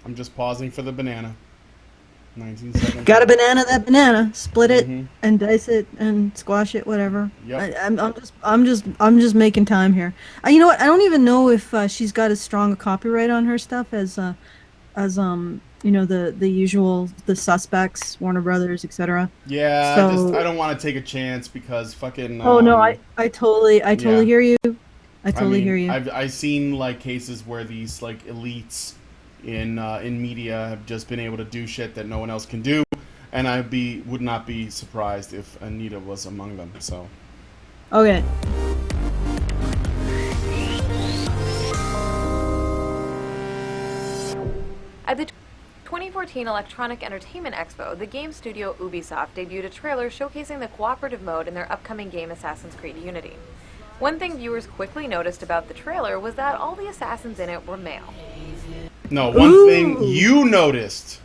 I'm just pausing for the banana. 19 seconds. Got a banana, that banana. Split it and dice it and squash it, whatever. Yep. I'm just making time here. You know what? I don't even know if she's got as strong a copyright on her stuff as the usual, the suspects, Warner Brothers, etc. Yeah, So, I don't want to take a chance because fucking. oh no, I totally hear you. I totally hear you. I've seen like cases where these like elites in media have just been able to do shit that no one else can do, and would not be surprised if Anita was among them. So. Okay. At the 2014 Electronic Entertainment Expo, the game studio Ubisoft debuted a trailer showcasing the cooperative mode in their upcoming game Assassin's Creed Unity. One thing viewers quickly noticed about the trailer was that all the assassins in it were male. No, one thing you noticed.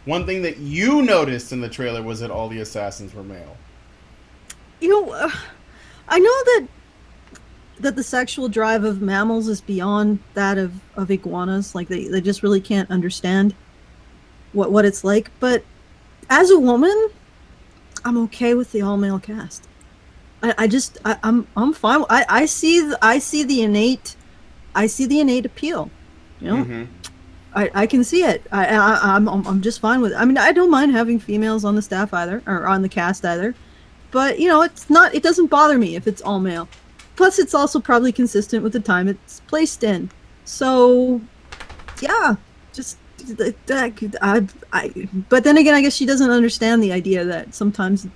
One thing that you noticed in the trailer was that all the assassins were male. I know that the sexual drive of mammals is beyond that of iguanas. Like they just really can't understand what it's like. But as a woman, I'm okay with the all male cast. I'm fine. I see the innate appeal. I can see it. I'm just fine with it. I mean, I don't mind having females on the staff either, or on the cast either. But it doesn't bother me if it's all male. Plus, it's also probably consistent with the time it's placed in. So, yeah, just but then again, I guess she doesn't understand the idea that sometimes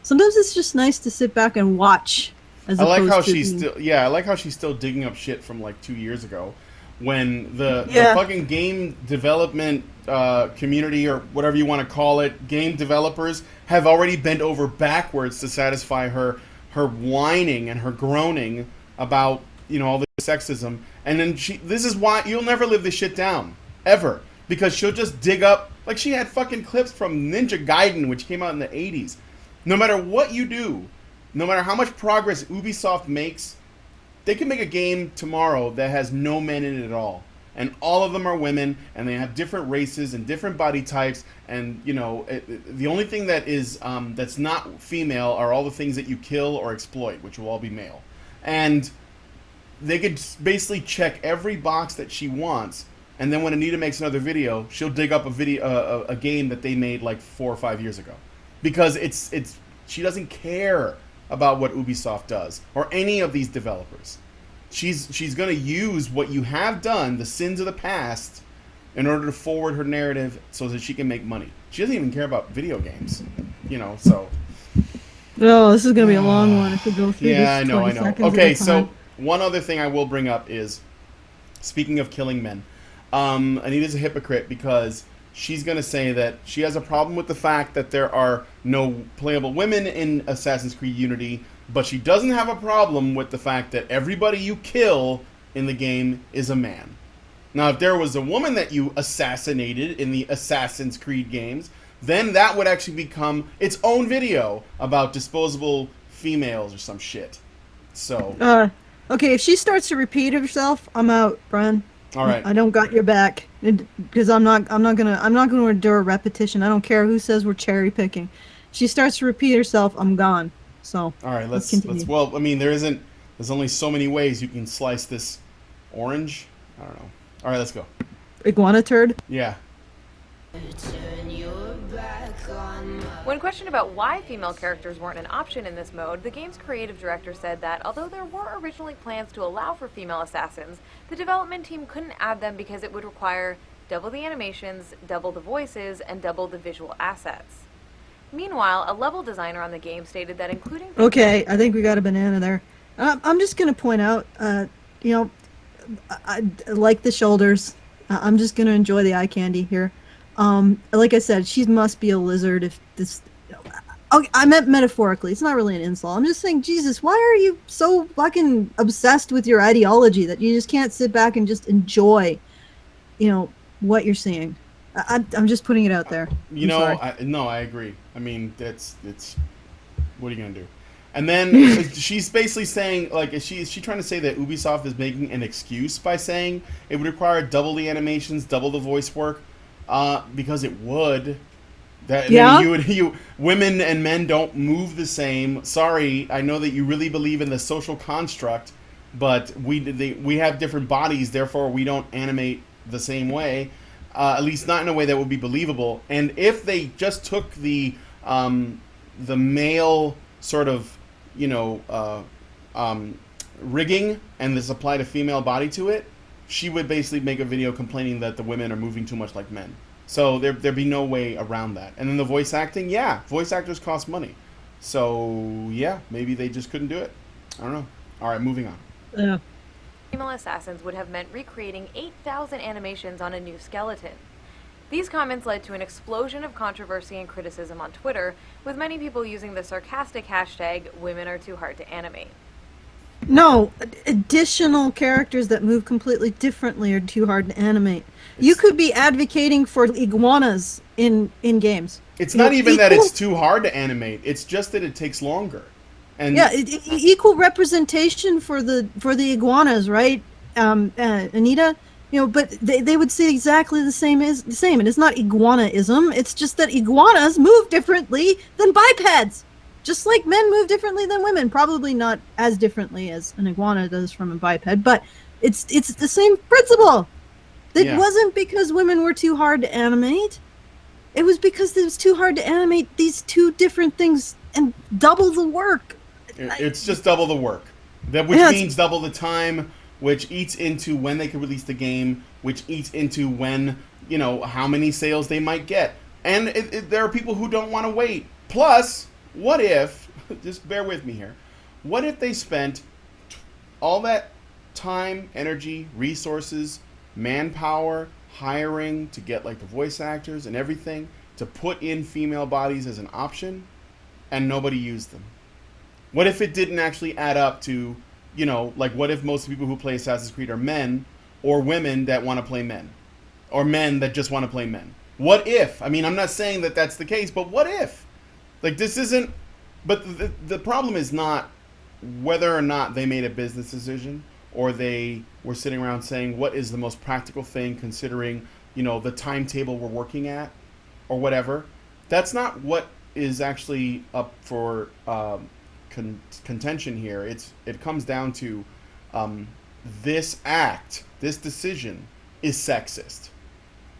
Sometimes it's just nice to sit back and watch. As I like opposed how to she's being- still I like how she's still digging up shit from like 2 years ago, when the fucking game development community, or whatever you want to call it, game developers have already bent over backwards to satisfy her whining and her groaning about, you know, all the sexism. And then this is why you'll never live this shit down ever, because she'll just dig up, like she had fucking clips from Ninja Gaiden, which came out in the 80s. No matter what you do, no matter how much progress Ubisoft makes, they can make a game tomorrow that has no men in it at all, and all of them are women, and they have different races and different body types, and you know, the only thing that is that's not female are all the things that you kill or exploit, which will all be male. And they could basically check every box that she wants, and then when Anita makes another video, she'll dig up a game that they made like 4 or 5 years ago, because she doesn't care about what Ubisoft does or any of these developers. She's going to use what you have done, the sins of the past, in order to forward her narrative so that she can make money. She doesn't even care about video games, you know. So Oh, this is gonna be a long one if we go through yeah, this. I know. 20 seconds at Okay, a so time. one other thing I will bring up is, speaking of killing men, Anita's a hypocrite because she's going to say that she has a problem with the fact that there are no playable women in Assassin's Creed Unity, but she doesn't have a problem with the fact that everybody you kill in the game is a man. Now, if there was a woman that you assassinated in the Assassin's Creed games, then that would actually become its own video about disposable females or some shit. So, Okay, if she starts to repeat herself, I'm out, Brian. all right. I don't got your back, because I'm not gonna endure repetition. I don't care who says we're cherry picking. She starts to repeat herself, I'm gone. So All right, let's continue. well, I mean, there's only so many ways you can slice this orange. I don't know. All right, let's go. Iguana turd. Yeah. When questioned about why female characters weren't an option in this mode, the game's creative director said that although there were originally plans to allow for female assassins, the development team couldn't add them because it would require double the animations, double the voices, and double the visual assets. Meanwhile, a level designer on the game stated that including... Okay, I think we got a banana there. I'm just gonna point out, you know, I like the shoulders. I'm just gonna enjoy the eye candy here. Like I said, she must be a lizard if this... Okay, I meant metaphorically. It's not really an insult. I'm just saying, Jesus, why are you so fucking obsessed with your ideology that you just can't sit back and just enjoy, you know, what you're seeing? I'm just putting it out there. You I'm know, sorry. I agree. I mean, it's what are you gonna do? And then she's basically saying, like, is she trying to say that Ubisoft is making an excuse by saying it would require double the animations, double the voice work? Because it would. That, Yeah. I mean, women and men don't move the same. Sorry, I know that you really believe in the social construct, but we have different bodies, therefore we don't animate the same way. At least not in a way that would be believable. And if they just took the male sort of, you know, rigging and this applied a female body to it, she would basically make a video complaining that the women are moving too much like men. So there'd be no way around that. And then the voice acting, yeah, voice actors cost money. So yeah, maybe they just couldn't do it. I don't know. All right, moving on. Yeah. Female assassins would have meant recreating 8,000 animations on a new skeleton. These comments led to an explosion of controversy and criticism on Twitter, with many people using the sarcastic hashtag "women are too hard to animate." No, additional characters that move completely differently are too hard to animate. You could be advocating for iguanas in games. It's You not know, even that equal- it's too hard to animate. It's just that it takes longer. And Yeah, equal representation for the iguanas, right? Anita, you know, but they would say exactly the same, and it's not iguanaism. It's just that iguanas move differently than bipeds, just like men move differently than women. Probably not as differently as an iguana does from a biped, but it's the same principle. It Yeah. wasn't because women were too hard to animate. It was because it was too hard to animate these two different things and double the work. it's just double the work. Which Yeah, means double the time, which eats into when they can release the game, which eats into when, you know, how many sales they might get. And there are people who don't want to wait. Plus, what if, just bear with me here, what if they spent all that time, energy, resources, manpower, hiring to get like the voice actors and everything to put in female bodies as an option, and nobody used them? What if it didn't actually add up to, you know, like what if most people who play Assassin's Creed are men, or women that want to play men, or men that just want to play men? What if? I mean, I'm not saying that that's the case, but what if? Like, this isn't... But the problem is not whether or not they made a business decision, or they were sitting around saying, what is the most practical thing considering, you know, the timetable we're working at, or whatever. That's not what is actually up for contention here. It comes down to this act, this decision is sexist.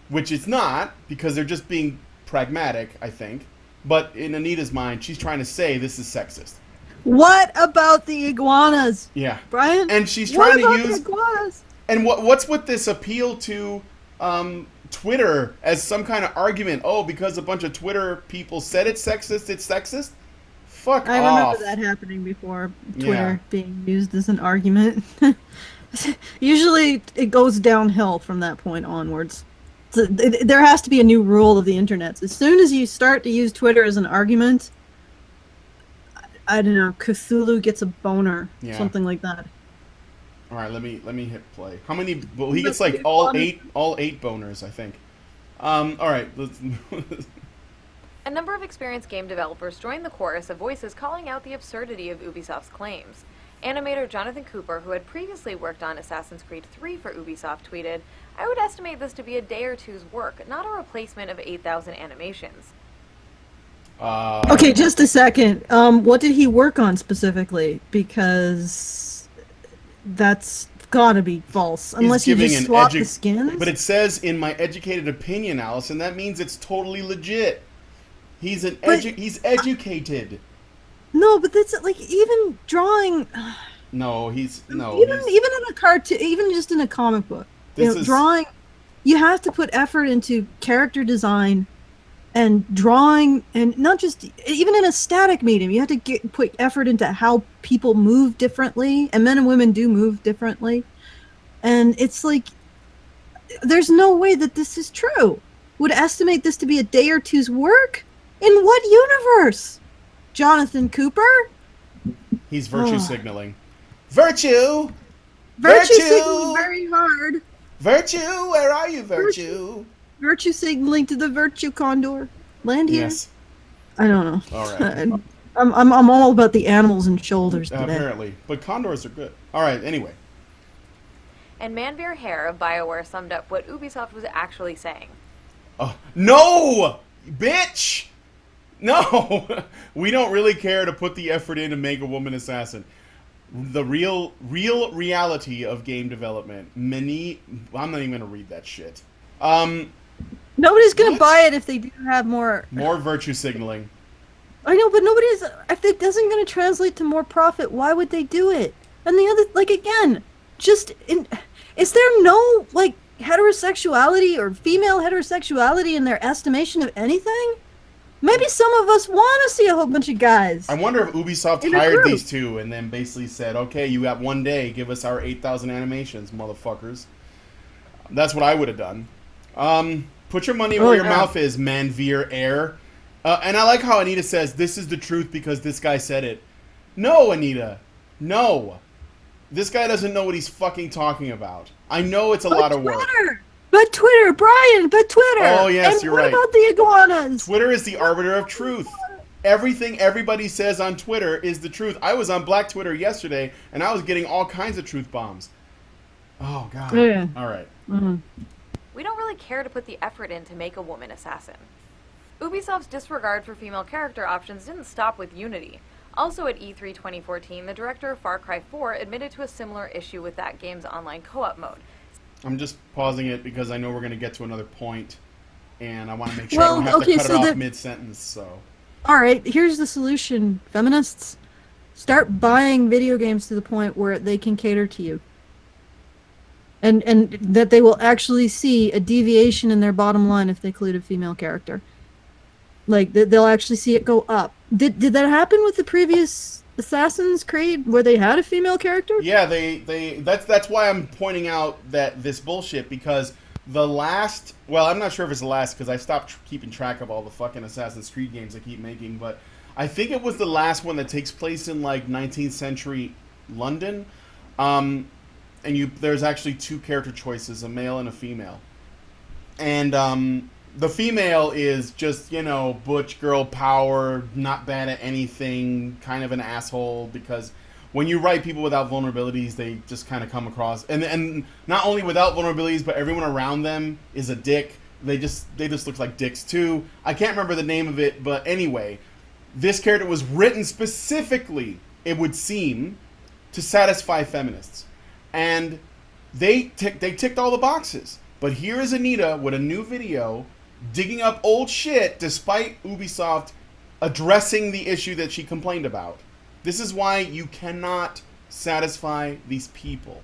Which it's not, because they're just being pragmatic, I think. But in Anita's mind, she's trying to say this is sexist. What about the iguanas? Yeah. Brian? And she's trying to use... the iguanas? And what's with this appeal to Twitter as some kind of argument? Oh, because a bunch of Twitter people said it's sexist? Fuck off. I remember that happening before, Twitter being used as an argument. Usually it goes downhill from that point onwards. So there has to be a new rule of the internet. As soon as you start to use Twitter as an argument, I don't know, Cthulhu gets a boner, something like that. All right, let me hit play. How many? Well, he gets like all eight boners, I think. All right, let's. A number of experienced game developers joined the chorus of voices calling out the absurdity of Ubisoft's claims. Animator Jonathan Cooper, who had previously worked on Assassin's Creed 3 for Ubisoft, tweeted, "I would estimate this to be a day or two's work, not a replacement of 8,000 animations." Okay, just a second. What did he work on specifically? Because that's gotta be false, unless you just swap the skins. But it says, in my educated opinion, Allison, that means it's totally legit. He's he's educated. No, but that's like even drawing. No, even in a cartoon, even just in a comic book, drawing. You have to put effort into character design, and drawing, and not just even in a static medium. You have to put effort into how people move differently, and men and women do move differently. And it's like, there's no way that this is true. Would estimate this to be a day or two's work? In what universe? Jonathan Cooper? He's virtue signaling. Virtue signaling very hard. Virtue, where are you, Virtue? Virtue signaling to the Virtue Condor. Land here? Yes. I don't know. All right. I'm all about the animals and shoulders today. Apparently. But condors are good. All right, anyway. And Manveer Hare of BioWare summed up what Ubisoft was actually saying. No! Bitch! No! We don't really care to put the effort in to make a woman assassin. The real reality of game development. I'm not even going to read that shit. Nobody's going to buy it if they do have more virtue signaling. I know, but if it doesn't going to translate to more profit, why would they do it? And the other, like, again, is there no, like, heterosexuality or female heterosexuality in their estimation of anything? Maybe some of us want to see a whole bunch of guys. I wonder if Ubisoft hired these two and then basically said, okay, you got one day, give us our 8,000 animations, motherfuckers. That's what I would have done. Put your money where your mouth is, Manveer Air. And I like how Anita says, this is the truth because this guy said it. No, Anita. No. This guy doesn't know what he's fucking talking about. I know it's a lot of work. But Twitter, Brian, Twitter. Oh, yes, you're right. And what about the iguanas? Twitter is the arbiter of truth. Everything everybody says on Twitter is the truth. I was on Black Twitter yesterday, and I was getting all kinds of truth bombs. Oh, God. Yeah. All right. Mm-hmm. We don't really care to put the effort in to make a woman assassin. Ubisoft's disregard for female character options didn't stop with Unity. Also at E3 2014, the director of Far Cry 4 admitted to a similar issue with that game's online co-op mode. I'm just pausing it because I know we're going to get to another point, and I want to make sure I don't have to cut it off mid-sentence, so... Alright, here's the solution, feminists. Start buying video games to the point where they can cater to you. And that they will actually see a deviation in their bottom line if they include a female character. Like they'll actually see it go up. Did that happen with the previous Assassin's Creed where they had a female character? Yeah, that's why I'm pointing out that this bullshit, because the last, well, I'm not sure if it's the last because I stopped keeping track of all the fucking Assassin's Creed games they keep making, but I think it was the last one that takes place in like 19th century London. And there's actually two character choices, a male and a female. And the female is just, you know, butch girl power, not bad at anything, kind of an asshole, because when you write people without vulnerabilities, they just kind of come across, and not only without vulnerabilities, but everyone around them is a dick. They just look like dicks too. I can't remember the name of it, but anyway, this character was written specifically, it would seem, to satisfy feminists, and they ticked all the boxes. But here is Anita with a new video digging up old shit despite Ubisoft addressing the issue that she complained about. This is why you cannot satisfy these people.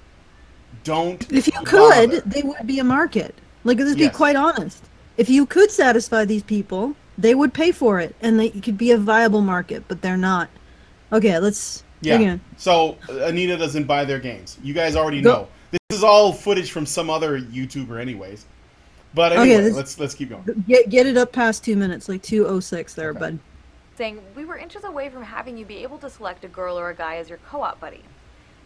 Don't. If you bother. could, they would be a market. Like, let's be Yes. quite honest. If you could satisfy these people, they would pay for it, and it could be a viable market, but they're not. Okay, let's dig Yeah. in. So Anita doesn't buy their games. You guys already Go. know. This is all footage from some other YouTuber, anyways. But anyway, Okay, let's keep going. Get it up past 2 minutes, like 2:06 there, Okay. bud. saying, "We were inches away from having you be able to select a girl or a guy as your co-op buddy."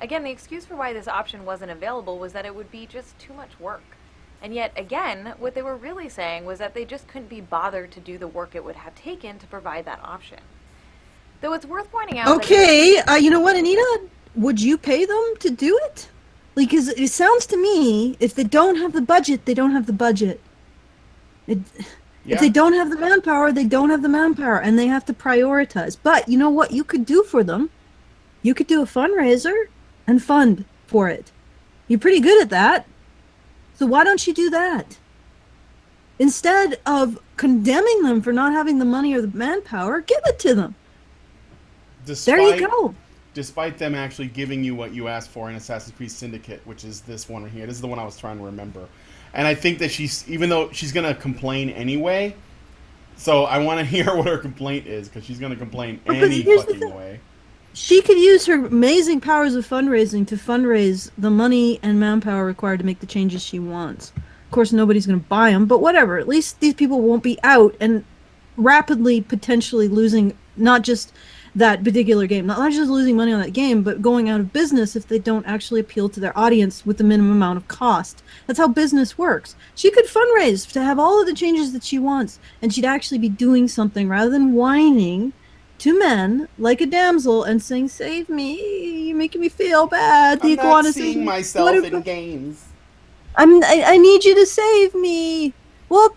Again, the excuse for why this option wasn't available was that it would be just too much work. And yet, again, what they were really saying was that they just couldn't be bothered to do the work it would have taken to provide that option. Though it's worth pointing out Okay, you know what, Anita? Would you pay them to do it? Like, 'cause it sounds to me, if they don't have the budget, they don't have the budget. If they don't have the manpower, they don't have the manpower, and they have to prioritize. But you know what you could do for them? You could do a fundraiser and fund for it. You're pretty good at that. So why don't you do that? Instead of condemning them for not having the money or the manpower, give it to them. There you go. Despite them actually giving you what you asked for in Assassin's Creed Syndicate, which is this one right here. This is the one I was trying to remember. And I think that even though she's going to complain anyway, so I want to hear what her complaint is, because she's going to complain any fucking way. She could use her amazing powers of fundraising to fundraise the money and manpower required to make the changes she wants. Of course, nobody's going to buy them, but whatever. At least these people won't be out and rapidly, potentially losing not just that particular game, not just losing money on that game, but going out of business if they don't actually appeal to their audience with the minimum amount of cost. That's how business works. She could fundraise to have all of the changes that she wants, and she'd actually be doing something rather than whining to men like a damsel and saying, "Save me, you're making me feel bad." I'm not seeing myself in games. I need you to save me. Well,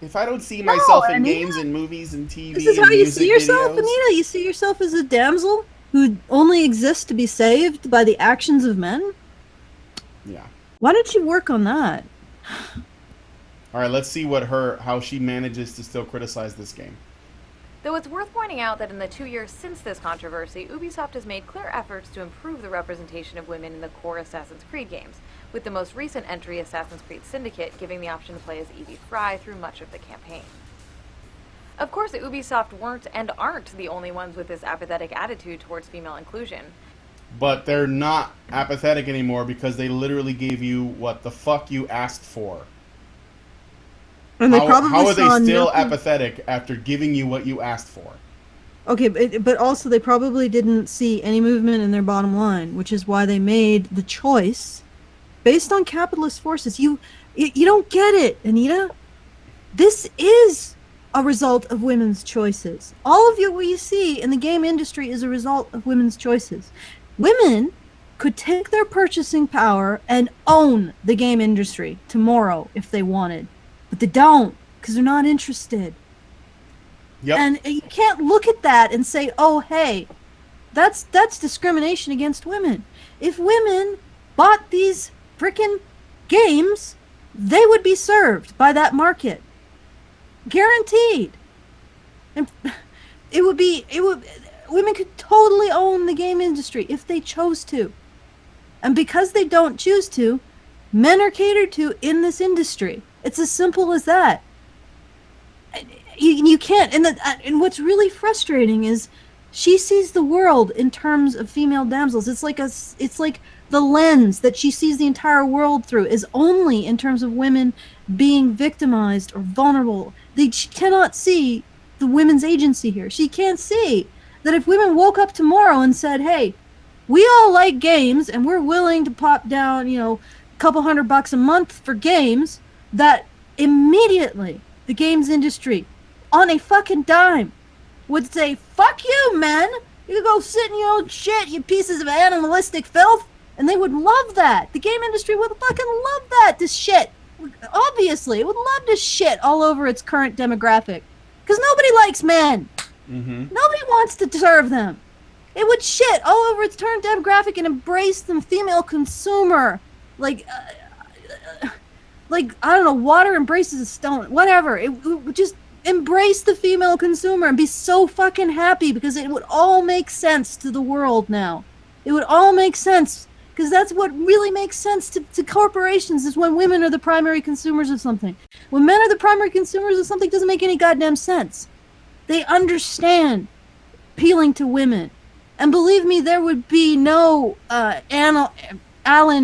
if I don't see myself in Anita. games and movies and TV This is and how you music see yourself, videos. Anita. You see yourself as a damsel who only exists to be saved by the actions of men? Yeah. Why don't you work on that? All right, let's see how she manages to still criticize this game. Though it's worth pointing out that in the 2 years since this controversy, Ubisoft has made clear efforts to improve the representation of women in the core Assassin's Creed games, with the most recent entry, Assassin's Creed Syndicate, giving the option to play as Evie Fry through much of the campaign. Of course, Ubisoft weren't and aren't the only ones with this apathetic attitude towards female inclusion. But they're not apathetic anymore because they literally gave you what the fuck you asked for. And they probably how are saw they still nothing- apathetic after giving you what you asked for? Okay, but also they probably didn't see any movement in their bottom line, which is why they made the choice based on capitalist forces. You don't get it, Anita. This is a result of women's choices. All of what you see in the game industry is a result of women's choices. Women could take their purchasing power and own the game industry tomorrow if they wanted. But they don't, because they're not interested. Yep. And you can't look at that and say, "Oh, hey, that's discrimination against women." If women bought these frickin' games, they would be served by that market, guaranteed. And women could totally own the game industry if they chose to. And because they don't choose to, men are catered to in this industry. It's as simple as that. you can't. And what's really frustrating is she sees the world in terms of female damsels. It's like the lens that she sees the entire world through is only in terms of women being victimized or vulnerable. She cannot see the women's agency here. She can't see that if women woke up tomorrow and said, hey, we all like games and we're willing to pop down, a couple $100 a month for games, that immediately the games industry, on a fucking dime, would say, fuck you, men. You go sit in your own shit, you pieces of animalistic filth. And they would love that. The game industry would fucking love that, this shit. Obviously, it would love to shit all over its current demographic. Because nobody likes men. Mm-hmm. Nobody wants to serve them. It would shit all over its current demographic and embrace the female consumer. Like, I don't know, water embraces a stone. Whatever. It would just embrace the female consumer and be so fucking happy because it would all make sense to the world now. It would all make sense. Because that's what really makes sense to corporations, is when women are the primary consumers of something. When men are the primary consumers of something, it doesn't make any goddamn sense. They understand appealing to women. And believe me, there would be no Alan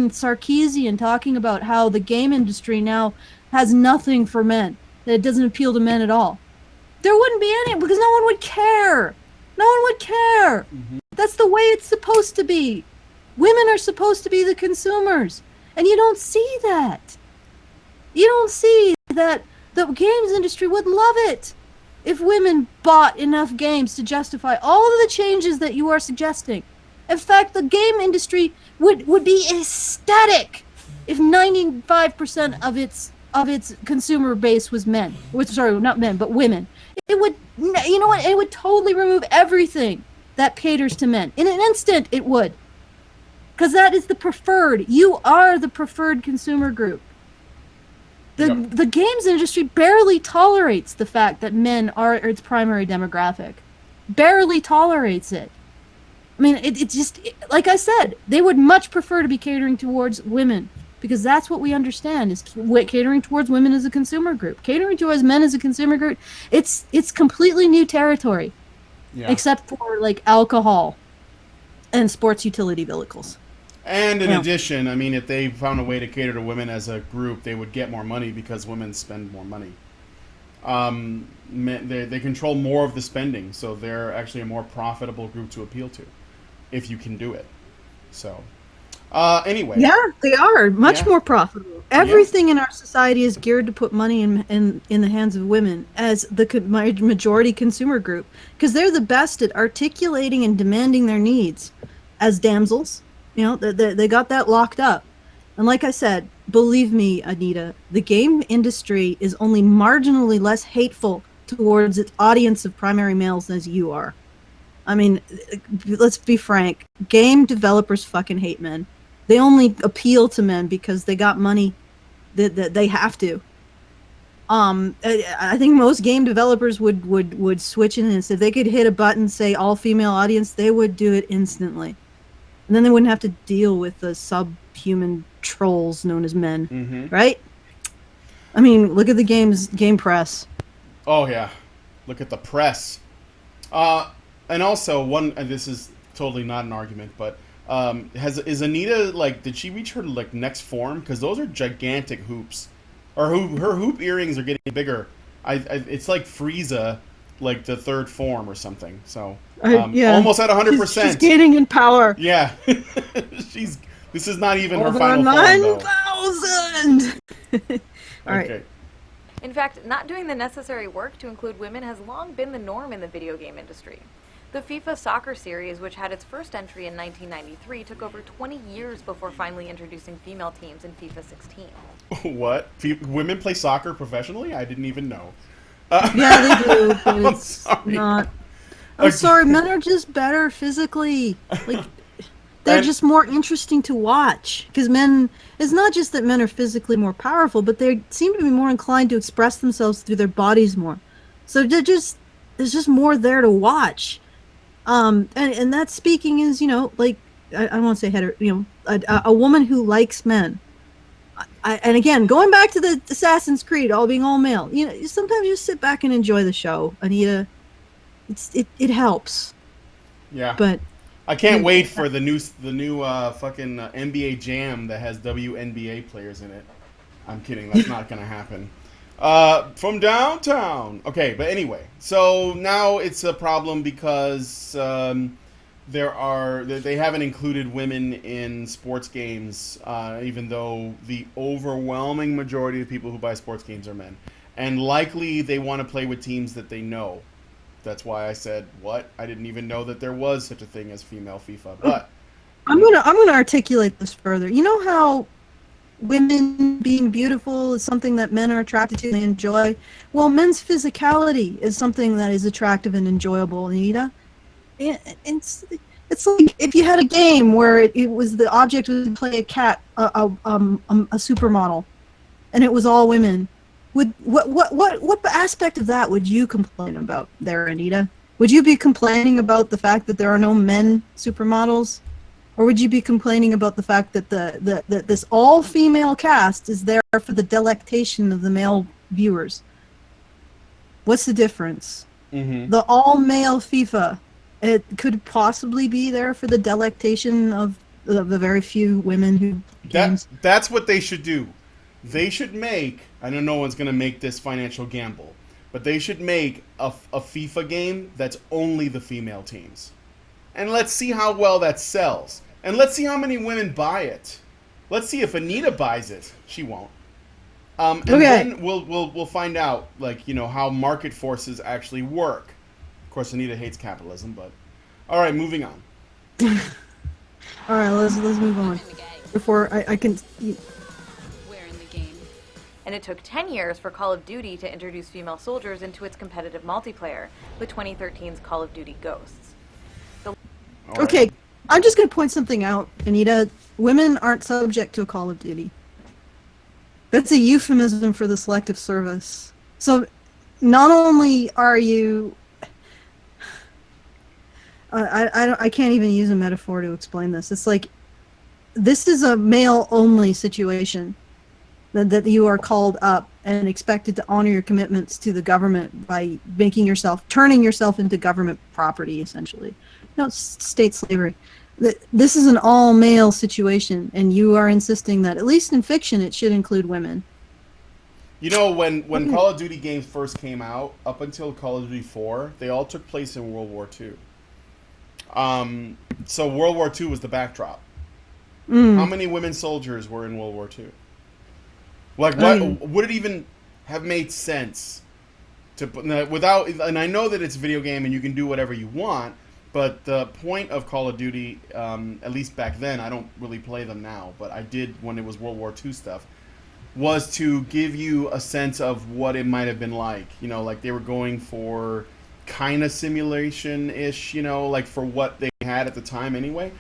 Sarkeesian talking about how the game industry now has nothing for men, that it doesn't appeal to men at all. There wouldn't be any, because no one would care. No one would care. Mm-hmm. That's the way it's supposed to be. Women are supposed to be the consumers. And you don't see that. You don't see that the games industry would love it if women bought enough games to justify all of the changes that you are suggesting. In fact, the game industry would be ecstatic if 95% of its consumer base was men. Sorry, not men, but women. It would, you know what? It would totally remove everything that caters to men. In an instant, it would. Because that is the preferred. You are the preferred consumer group. The games industry barely tolerates the fact that men are its primary demographic. Barely tolerates it. I mean, it just, like I said, they would much prefer to be catering towards women. Because that's what we understand, is catering towards women as a consumer group. Catering towards men as a consumer group, it's completely new territory. Yeah. Except for, like, alcohol and sports utility vehicles. And in addition, I mean, if they found a way to cater to women as a group, they would get more money because women spend more money. They control more of the spending, so they're actually a more profitable group to appeal to, if you can do it. So, anyway. Yeah, they are much more profitable. Everything in our society is geared to put money in the hands of women as the majority consumer group, because they're the best at articulating and demanding their needs as damsels. You know, they got that locked up. And like I said, believe me, Anita, the game industry is only marginally less hateful towards its audience of primary males as you are. I mean, let's be frank. Game developers fucking hate men. They only appeal to men because they got money that they have to. I think most game developers would switch in, and if they could hit a button, say all female audience, they would do it instantly. And then they wouldn't have to deal with the subhuman trolls known as men, right? I mean, look at the game press. Oh yeah, look at the press. And also this is totally not an argument, but is Anita, like, did she reach her like next form? Because those are gigantic hoops, or her hoop earrings are getting bigger. It's like Frieza, like the third form or something. So almost at 100%. She's gaining in power. Yeah, this is not even her final form, though. 9,000. All right. Okay. In fact, not doing the necessary work to include women has long been the norm in the video game industry. The FIFA soccer series, which had its first entry in 1993, took over 20 years before finally introducing female teams in FIFA 16. What? Women play soccer professionally? I didn't even know. Yeah, they do, but it's sorry. not. I'm sorry, men are just better physically. Like, they're just more interesting to watch. Because men, it's not just that men are physically more powerful, but they seem to be more inclined to express themselves through their bodies more. So there's just more there to watch. And that speaking is, like, I won't say hetero, a woman who likes men. And again, going back to the Assassin's Creed, all being all male, sometimes you just sit back and enjoy the show, Anita. It helps. Yeah. But I can't wait for the new fucking NBA Jam that has WNBA players in it. I'm kidding. That's not going to happen. From downtown. Okay, but anyway. So now it's a problem because they haven't included women in sports games, even though the overwhelming majority of people who buy sports games are men. And likely they want to play with teams that they know. That's why I said, what? I didn't even know that there was such a thing as female FIFA. But I'm gonna articulate this further. You know how women being beautiful is something that men are attracted to and they enjoy? Well, men's physicality is something that is attractive and enjoyable, Anita. It's like if you had a game where it was the object was to play a cat, a supermodel, and it was all women. What aspect of that would you complain about there, Anita? Would you be complaining about the fact that there are no men supermodels? Or would you be complaining about the fact that that this all-female cast is there for the delectation of the male viewers? What's the difference? Mm-hmm. The all-male FIFA, it could possibly be there for the delectation of the very few women who games. That's what they should do. They should make, I know no one's going to make this financial gamble, but they should make a FIFA game that's only the female teams. And let's see how well that sells. And let's see how many women buy it. Let's see if Anita buys it. She won't. And then we'll find out, how market forces actually work. Of course, Anita hates capitalism, but... All right, moving on. All right, let's move on. Before I can... And it took 10 years for Call of Duty to introduce female soldiers into its competitive multiplayer, with 2013's Call of Duty Ghosts. Okay, I'm just going to point something out, Anita. Women aren't subject to a Call of Duty. That's a euphemism for the selective service. So, not only are you... I can't even use a metaphor to explain this. It's like, this is a male-only situation. That you are called up and expected to honor your commitments to the government by turning yourself into government property, essentially. State slavery. This is an all-male situation, and you are insisting that, at least in fiction, it should include women. When Call of Duty games first came out, up until Call of Duty 4, they all took place in World War II. So World War II was the backdrop. How many women soldiers were in World War II? Would it even have made sense to without? And I know that it's a video game and you can do whatever you want, but the point of Call of Duty, at least back then, I don't really play them now, but I did when it was World War II stuff, was to give you a sense of what it might have been like. Like they were going for kind of simulation-ish, for what they had at the time anyway.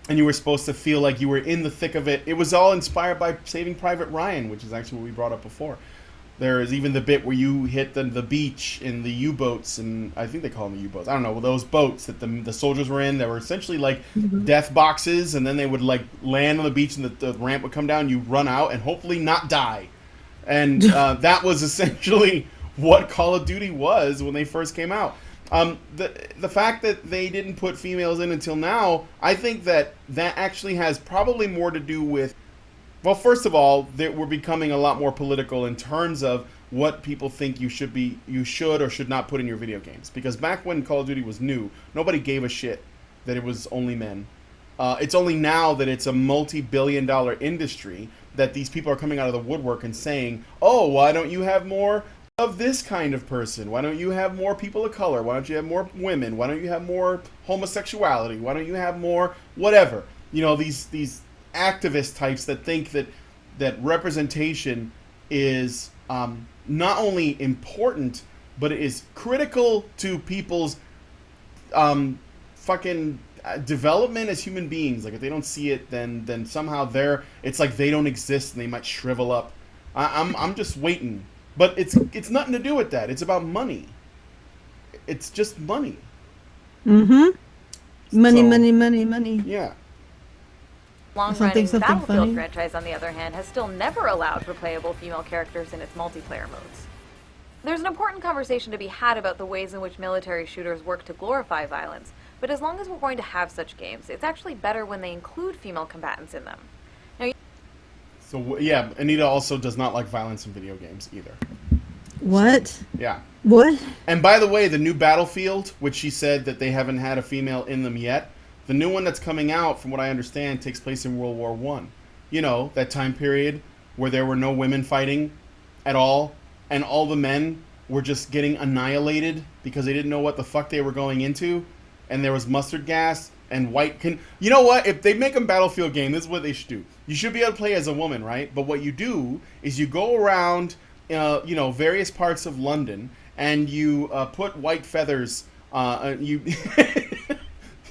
And you were supposed to feel like you were in the thick of it. It was all inspired by Saving Private Ryan, which is actually what we brought up before. There is even the bit where you hit the beach in the U-boats, and I think they call them the U-boats. I don't know. Well, those boats that the soldiers were in, that were essentially like death boxes, and then they would land on the beach, and the ramp would come down. You run out and hopefully not die. And that was essentially what Call of Duty was when they first came out. The fact that they didn't put females in until now, I think that actually has probably more to do with, well, first of all, that we're becoming a lot more political in terms of what people think you should or should not put in your video games. Because back when Call of Duty was new, nobody gave a shit that it was only men. It's only now that it's a multi-billion-dollar industry that these people are coming out of the woodwork and saying, oh, why don't you have more of this kind of person? Why don't you have more people of color? Why don't you have more women? Why don't you have more homosexuality? Why don't you have more whatever? These activist types that think that representation is not only important, but it is critical to people's fucking development as human beings. Like if they don't see it, then somehow it's like they don't exist and they might shrivel up. I'm just waiting. But it's nothing to do with that. It's about money. It's just money. Mm-hmm. Money. Yeah. Long-running something Battlefield funny? franchise, on the other hand, has still never allowed for playable female characters in its multiplayer modes. There's an important conversation to be had about the ways in which military shooters work to glorify violence, but as long as we're going to have such games, it's actually better when they include female combatants in them. Now, So yeah, Anita also does not like violence in video games either. What? Yeah. What? And by the way, the new Battlefield, which she said that they haven't had a female in them yet, the new one that's coming out, from what I understand, takes place in World War One. You know, that time period where there were no women fighting at all, and all the men were just getting annihilated because they didn't know what the fuck they were going into, and there was mustard gas and white. You know what? If they make a Battlefield game, this is what they should do. You should be able to play as a woman, right? But what you do is you go around, various parts of London, and you put white feathers. You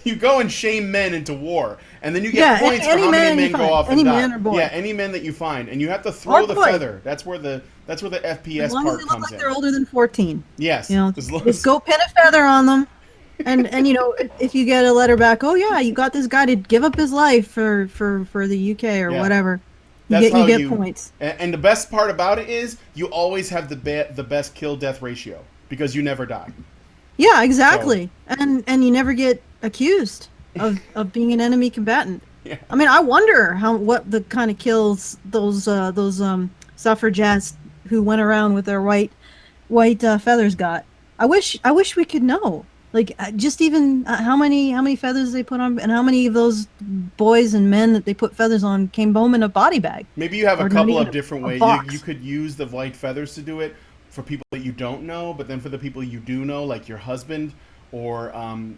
you go and shame men into war, and then you get points for how many men go off and die. Any man or boy. Yeah, any men that you find, and you have to throw Or the boy. feather. That's where the FPS As long part as they look comes like in. they're older than 14. Yes, You know, as long just as- go pin a feather on them. And you know, if you get a letter back, oh yeah, you got this guy to give up his life for the UK or Yeah. whatever. You That's how get points. And the best part about it is you always have the best kill death ratio because you never die. Yeah, exactly. And you never get accused of being an enemy combatant. Yeah. I mean, I wonder what the kind of kills those suffragettes who went around with their white feathers got. I wish we could know. Like, just even how many feathers they put on, and how many of those boys and men that they put feathers on came home in a body bag. Maybe you have Or a not couple even of different a ways. box. You could use the white feathers to do it for people that you don't know, but then for the people you do know, like your husband or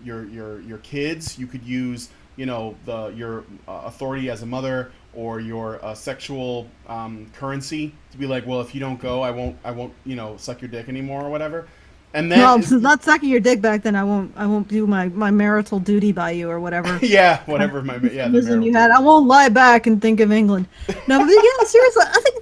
your kids, you could use your authority as a mother or your sexual currency to be like, well, if you don't go, I won't suck your dick anymore or whatever. And then No, not sucking your dick back then. I won't do my marital duty by you or whatever. yeah, whatever the Listen, you marital- had. I won't lie back and think of England. No, but yeah, seriously, I think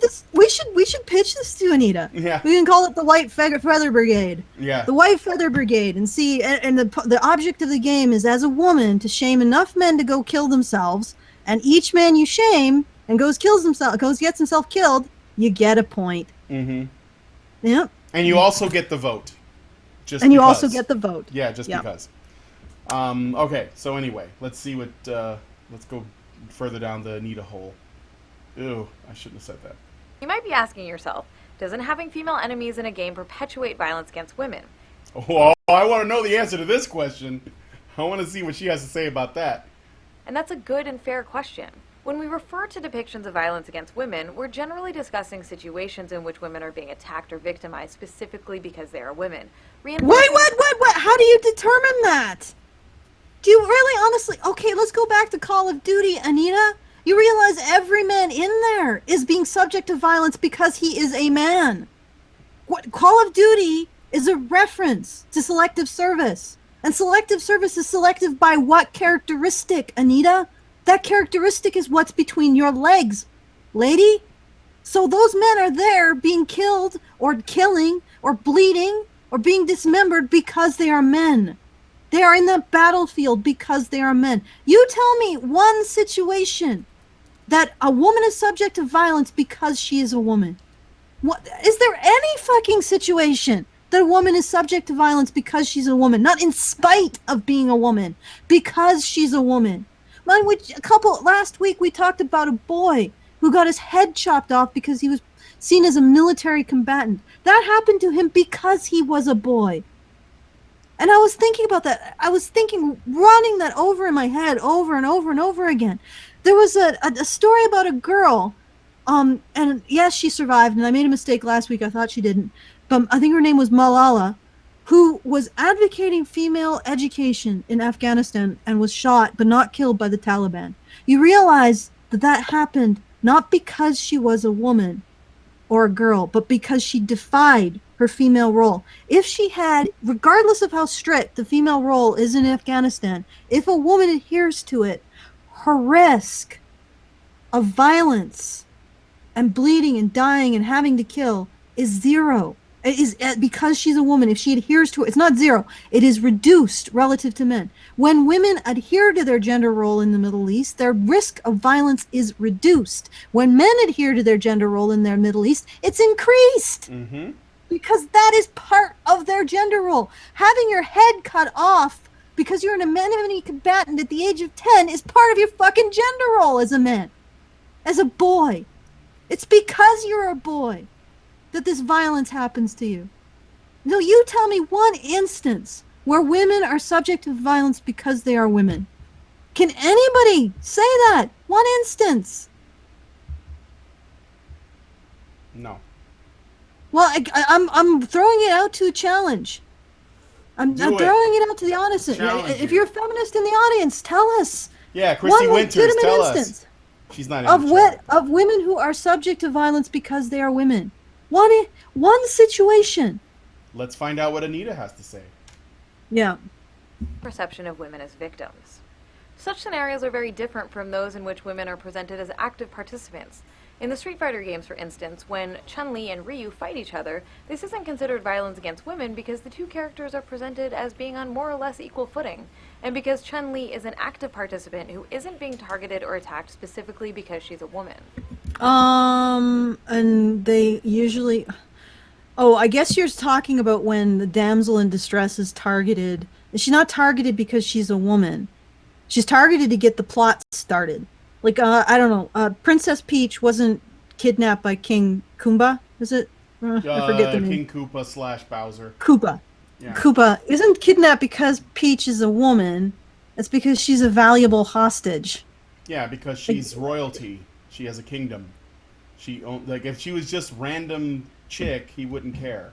we should pitch this to Anita. Yeah. We can call it the White Feather Brigade. Yeah. The White Feather Brigade, and see, and the object of the game is, as a woman, to shame enough men to go kill themselves, and each man you shame and gets himself killed, you get a point. Mm-hmm. Yep. And you also get the vote. And you also get the vote. Yeah, just Yep. because. Okay, so anyway, let's see what. Let's go further down the Anita hole. Ew, I shouldn't have said that. you might be asking yourself, doesn't having female enemies in a game perpetuate violence against women? Oh, I want to know the answer to this question. I want to see what she has to say about that. And that's a good and fair question. When we refer to depictions of violence against women, we're generally discussing situations in which women are being attacked or victimized specifically because they are women. Wait, what? How do you determine that? Do you really, honestly? Okay, let's go back to Call of Duty, Anita. You realize every man in there is being subject to violence because he is a man. What Call of Duty is a reference to selective service. And selective service is selective by what characteristic, Anita? That characteristic is what's between your legs, lady. So those men are there being killed or killing or bleeding or being dismembered because they are men. They are in the battlefield because they are men. You tell me one situation that a woman is subject to violence because she is a woman. What is there any fucking situation that a woman is subject to violence because she's a woman, not in spite of being a woman, because she's a woman? Last week we talked about a boy who got his head chopped off because he was seen as a military combatant. That happened to him because he was a boy. And I was thinking about that. I was running that over in my head over and over and over again. There was a story about a girl, and yes, she survived, and I made a mistake last week. I thought she didn't. But I think her name was Malala, who was advocating female education in Afghanistan and was shot but not killed by the Taliban. You realize that happened not because she was a woman or a girl, but because she defied her female role. If she had, regardless of how strict the female role is in Afghanistan, if a woman adheres to it, her risk of violence and bleeding and dying and having to kill is zero. It is because she's a woman. If she adheres to it, it's not zero. It is reduced relative to men. When women adhere to their gender role in the Middle East, their risk of violence is reduced. When men adhere to their gender role in their Middle East, it's increased. Mm-hmm. Because that is part of their gender role. Having your head cut off because you're an enemy combatant at the age of 10 is part of your fucking gender role as a man. As a boy. It's because you're a boy that this violence happens to you. No, you tell me one instance where women are subject to violence because they are women. Can anybody say that? One instance. No. Well, I'm throwing it out to a challenge. I'm throwing it out to the audience. If you're a feminist in the audience, tell us. Yeah, Christy one Winters, legitimate tell instance us. She's not in the chat. of women who are subject to violence because they are women. One situation. Let's find out what Anita has to say. Yeah. Perception of women as victims. Such scenarios are very different from those in which women are presented as active participants. In the Street Fighter games, for instance, when Chun-Li and Ryu fight each other, this isn't considered violence against women because the two characters are presented as being on more or less equal footing, and because Chun-Li is an active participant who isn't being targeted or attacked specifically because she's a woman. And they usually... Oh, I guess you're talking about when the damsel in distress is targeted. She's not targeted because she's a woman. She's targeted to get the plot started. Like, I don't know, Princess Peach wasn't kidnapped by King Kumba, is it? I forget the name. King Koopa / Bowser. Koopa. Yeah. Koopa isn't kidnapped because Peach is a woman. It's because she's a valuable hostage. Yeah, because she's royalty. She has a kingdom. If she was just random chick, he wouldn't care.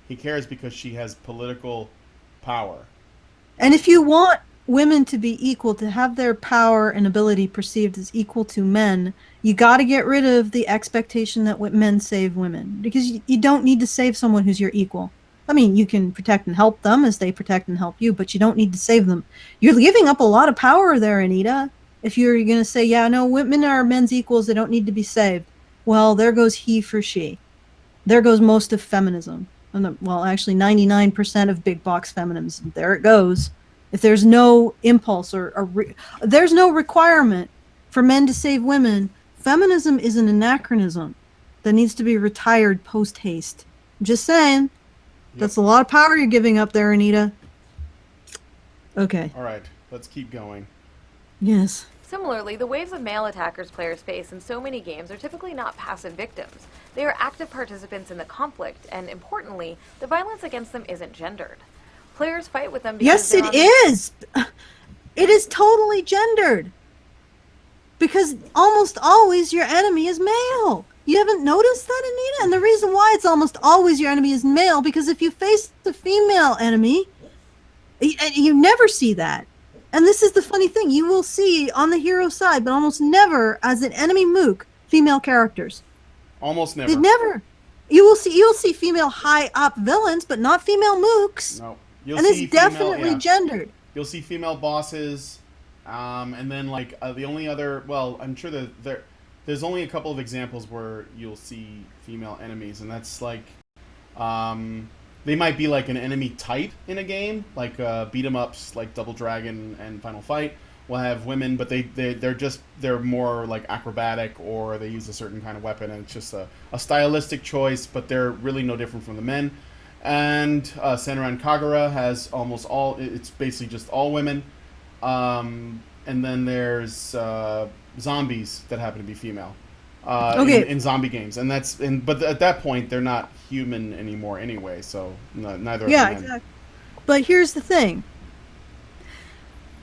He cares because she has political power. And if you want women to be equal, to have their power and ability perceived as equal to men, you got to get rid of the expectation that men save women, because you don't need to save someone who's your equal. I mean, you can protect and help them as they protect and help you, but you don't need to save them. You're giving up a lot of power there, Anita. If you're going to say, yeah, no, women are men's equals, they don't need to be saved. Well, there goes he for she. There goes most of feminism. Well, actually 99% of big box feminism. There it goes. If there's no impulse there's no requirement for men to save women, feminism is an anachronism that needs to be retired post-haste. I'm just saying. Yep. That's a lot of power you're giving up there, Anita. Okay. All right, let's keep going. Yes. Similarly, the waves of male attackers players face in so many games are typically not passive victims. They are active participants in the conflict, and importantly, the violence against them isn't gendered. Players fight with them because yes, it is. It is totally gendered. Because almost always your enemy is male. You haven't noticed that, Anita? And the reason why it's almost always your enemy is male, because if you face the female enemy, you never see that. And this is the funny thing. You will see on the hero side, but almost never as an enemy mook, female characters. Almost never. They never. You'll see female high up villains, but not female mooks. No. And it's definitely gendered. You'll see female bosses, and then the only other, well, I'm sure that there's only a couple of examples where you'll see female enemies, and that's they might be like an enemy type in a game, like beat 'em ups like Double Dragon and Final Fight will have women, but they're more like acrobatic, or they use a certain kind of weapon, and it's just a stylistic choice, but they're really no different from the men. And Senran Kagura has it's basically just all women. And then there's zombies that happen to be female in zombie games. And but at that point, they're not human anymore anyway, so neither of them. Yeah, exactly. But here's the thing.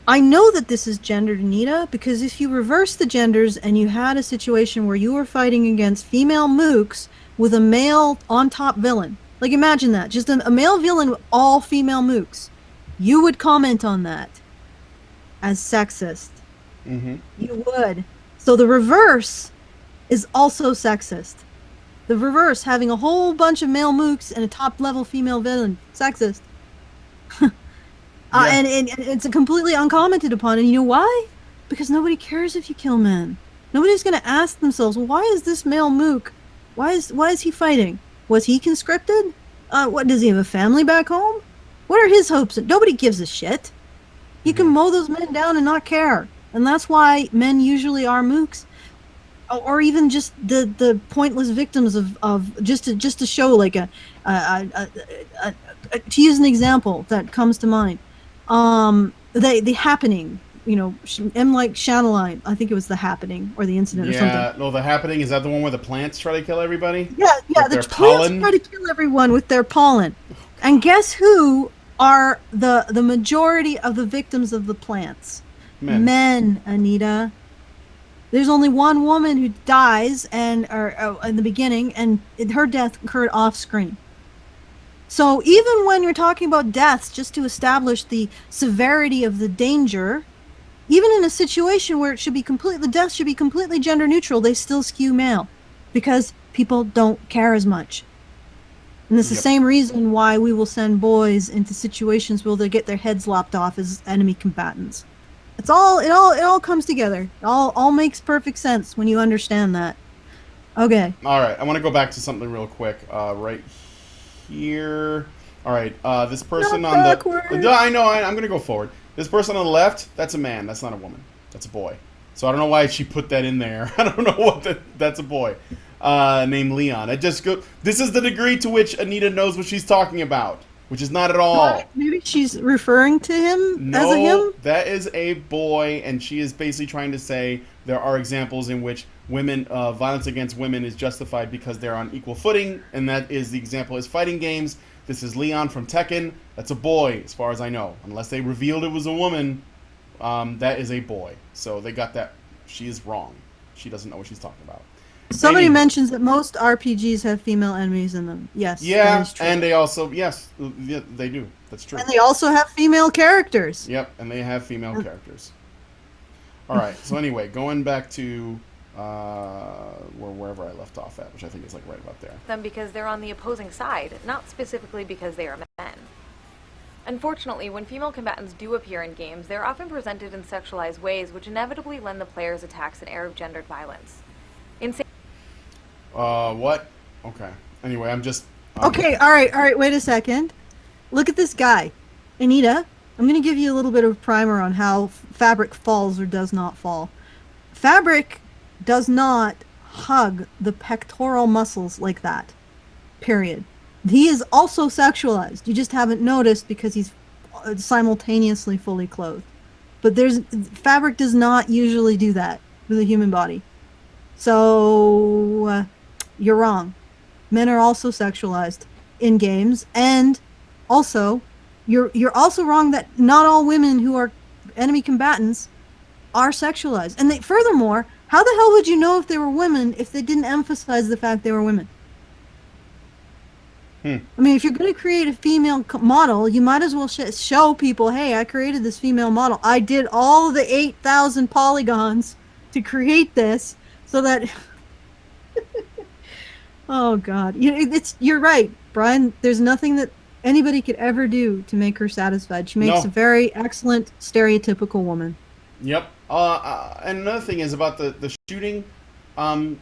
I know that this is gendered, Anita, because if you reverse the genders and you had a situation where you were fighting against female mooks with a male on-top villain, like imagine that, just a male villain with all female mooks, you would comment on that as sexist. Mm-hmm. You would. So the reverse is also sexist. The reverse, having a whole bunch of male mooks and a top-level female villain, sexist. Yeah. And it's completely uncommented upon. And you know why? Because nobody cares if you kill men. Nobody's going to ask themselves, well, why is this male mook? Why is he fighting? Was he conscripted? What, does he have a family back home? What are his hopes? Nobody gives a shit. You can mow those men down and not care. And that's why men usually are mooks, or even just the pointless victims of just to show like to use an example that comes to mind. The Happening, M. like Shanaline, I think it was The Happening or The Incident or something. Yeah, no, The Happening, is that the one where the plants try to kill everybody? Yeah, With the their plants pollen? try to kill everyone with their pollen. And guess who are the majority of the victims of the plants? Men, Anita. There's only one woman who dies in the beginning, and her death occurred off screen. So even when you're talking about deaths, just to establish the severity of the danger, even in a situation where the death should be completely gender neutral, they still skew male, because people don't care as much. And it's the same reason why we will send boys into situations where they get their heads lopped off as enemy combatants. It all comes together. It all makes perfect sense when you understand that. Okay. All right, I want to go back to something real quick. Right here. All right, this person Not on backward. the. I know. I'm going to go forward. This person on the left, that's a man. That's not a woman. That's a boy. So I don't know why she put that in there. I don't know what that's a boy. Named Leon. This is the degree to which Anita knows what she's talking about, which is not at all. Maybe she's referring to him No, as a him? that is a boy, and she is basically trying to say there are examples in which violence against women is justified because they're on equal footing, and that is the example is fighting games. This is Leon from Tekken. That's a boy, as far as I know. Unless they revealed it was a woman, that is a boy. So they got that. She is wrong. She doesn't know what she's talking about. Somebody mentions that most RPGs have female enemies in them. Yes. that Yeah, is true. and they also, yeah, they do. That's true. And they also have female characters. Yep, and they have female characters. All right, so anyway, going back to wherever I left off at, which I think is like right about there. Them because they're on the opposing side, not specifically because they are men. Unfortunately, when female combatants do appear in games, they're often presented in sexualized ways, which inevitably lend the player's attacks an air of gendered violence. What? Okay. Anyway, I'm just... Okay, all right, wait a second. Look at this guy. Anita, I'm going to give you a little bit of primer on how fabric falls or does not fall. Fabric does not hug the pectoral muscles like that. Period. He is also sexualized. You just haven't noticed because he's simultaneously fully clothed. But fabric does not usually do that with a human body. So you're wrong. Men are also sexualized in games, and also you're also wrong that not all women who are enemy combatants are sexualized. And furthermore, how the hell would you know if they were women if they didn't emphasize the fact they were women? I mean, if you're going to create a female model, you might as well show people, hey, I created this female model. I did all the 8,000 polygons to create this so that... Oh, God. You're right, Brian. There's nothing that anybody could ever do to make her satisfied. She makes a very excellent, stereotypical woman. Yep. And another thing is about the shooting. I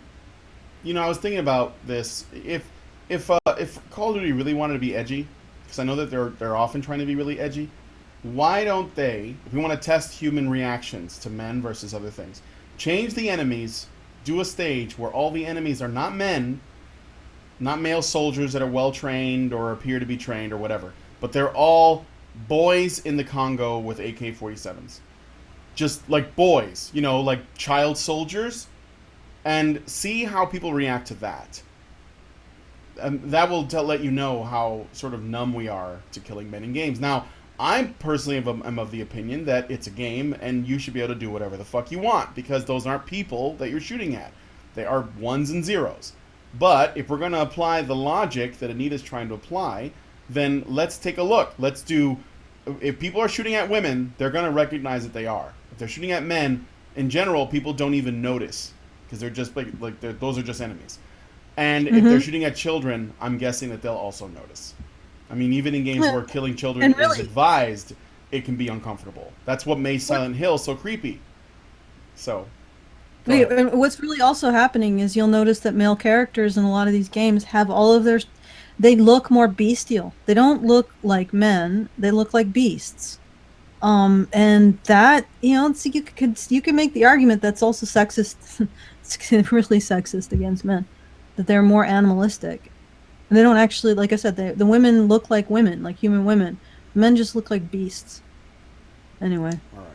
was thinking about this. If Call of Duty really wanted to be edgy, because I know that they're often trying to be really edgy, why don't they, if we want to test human reactions to men versus other things, change the enemies, do a stage where all the enemies are not men, not male soldiers that are well trained or appear to be trained or whatever, but they're all boys in the Congo with AK-47s. Just like boys, like child soldiers, and see how people react to that. And that will let you know how sort of numb we are to killing men in games. Now, I personally am of the opinion that it's a game and you should be able to do whatever the fuck you want, because those aren't people that you're shooting at. They are ones and zeros. But if we're going to apply the logic that Anita's trying to apply, then let's take a look. If people are shooting at women, they're going to recognize that they are. If they're shooting at men, in general, people don't even notice, because they're just those are just enemies. And if they're shooting at children, I'm guessing that they'll also notice. I mean, even in games where killing children is advised, it can be uncomfortable. That's what made Silent Hill so creepy. So... What's really also happening is you'll notice that male characters in a lot of these games have all of their they look more bestial. They don't look like men. They look like beasts. And that, so you can make the argument that's also sexist. It's really sexist against men, that they're more animalistic, and they don't actually, like I said, the women look like women, like human women. Men just look like beasts. Anyway. All right.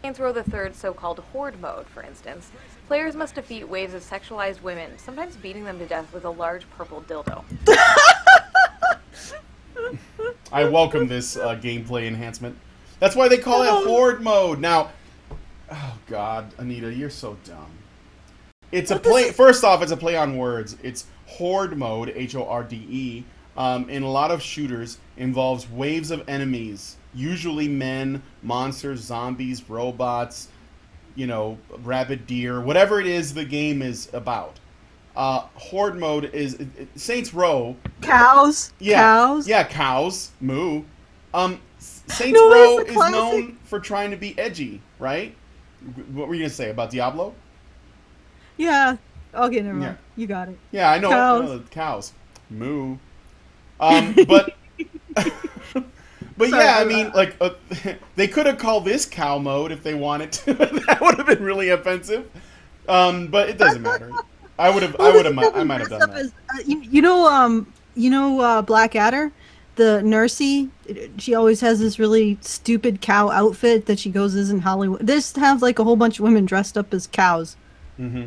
Saints Row the Third's so-called horde mode, for instance, players must defeat waves of sexualized women, sometimes beating them to death with a large purple dildo. I welcome this gameplay enhancement. That's why they call it horde mode. Now, oh God, Anita, you're so dumb. It's a play. First off, it's a play on words. It's horde mode, Horde. In a lot of shooters, involves waves of enemies, usually men, monsters, zombies, robots, rabid deer, whatever it is the game is about. Horde mode is Saints Row. Cows. Yeah, Cows. Yeah, cows. Moo. Saints Row is known for trying to be edgy, right? What were you gonna say about Diablo? Yeah. Okay, never mind. You got it. Yeah, I know. Cows. Cows. Moo. But yeah, I mean, like they could have called this cow mode if they wanted to. That would have been really offensive. But it doesn't matter. I might have done that. Blackadder, the nursey, she always has this really stupid cow outfit that she goes as in Hollywood. Just have like a whole bunch of women dressed up as cows. Mm-hmm.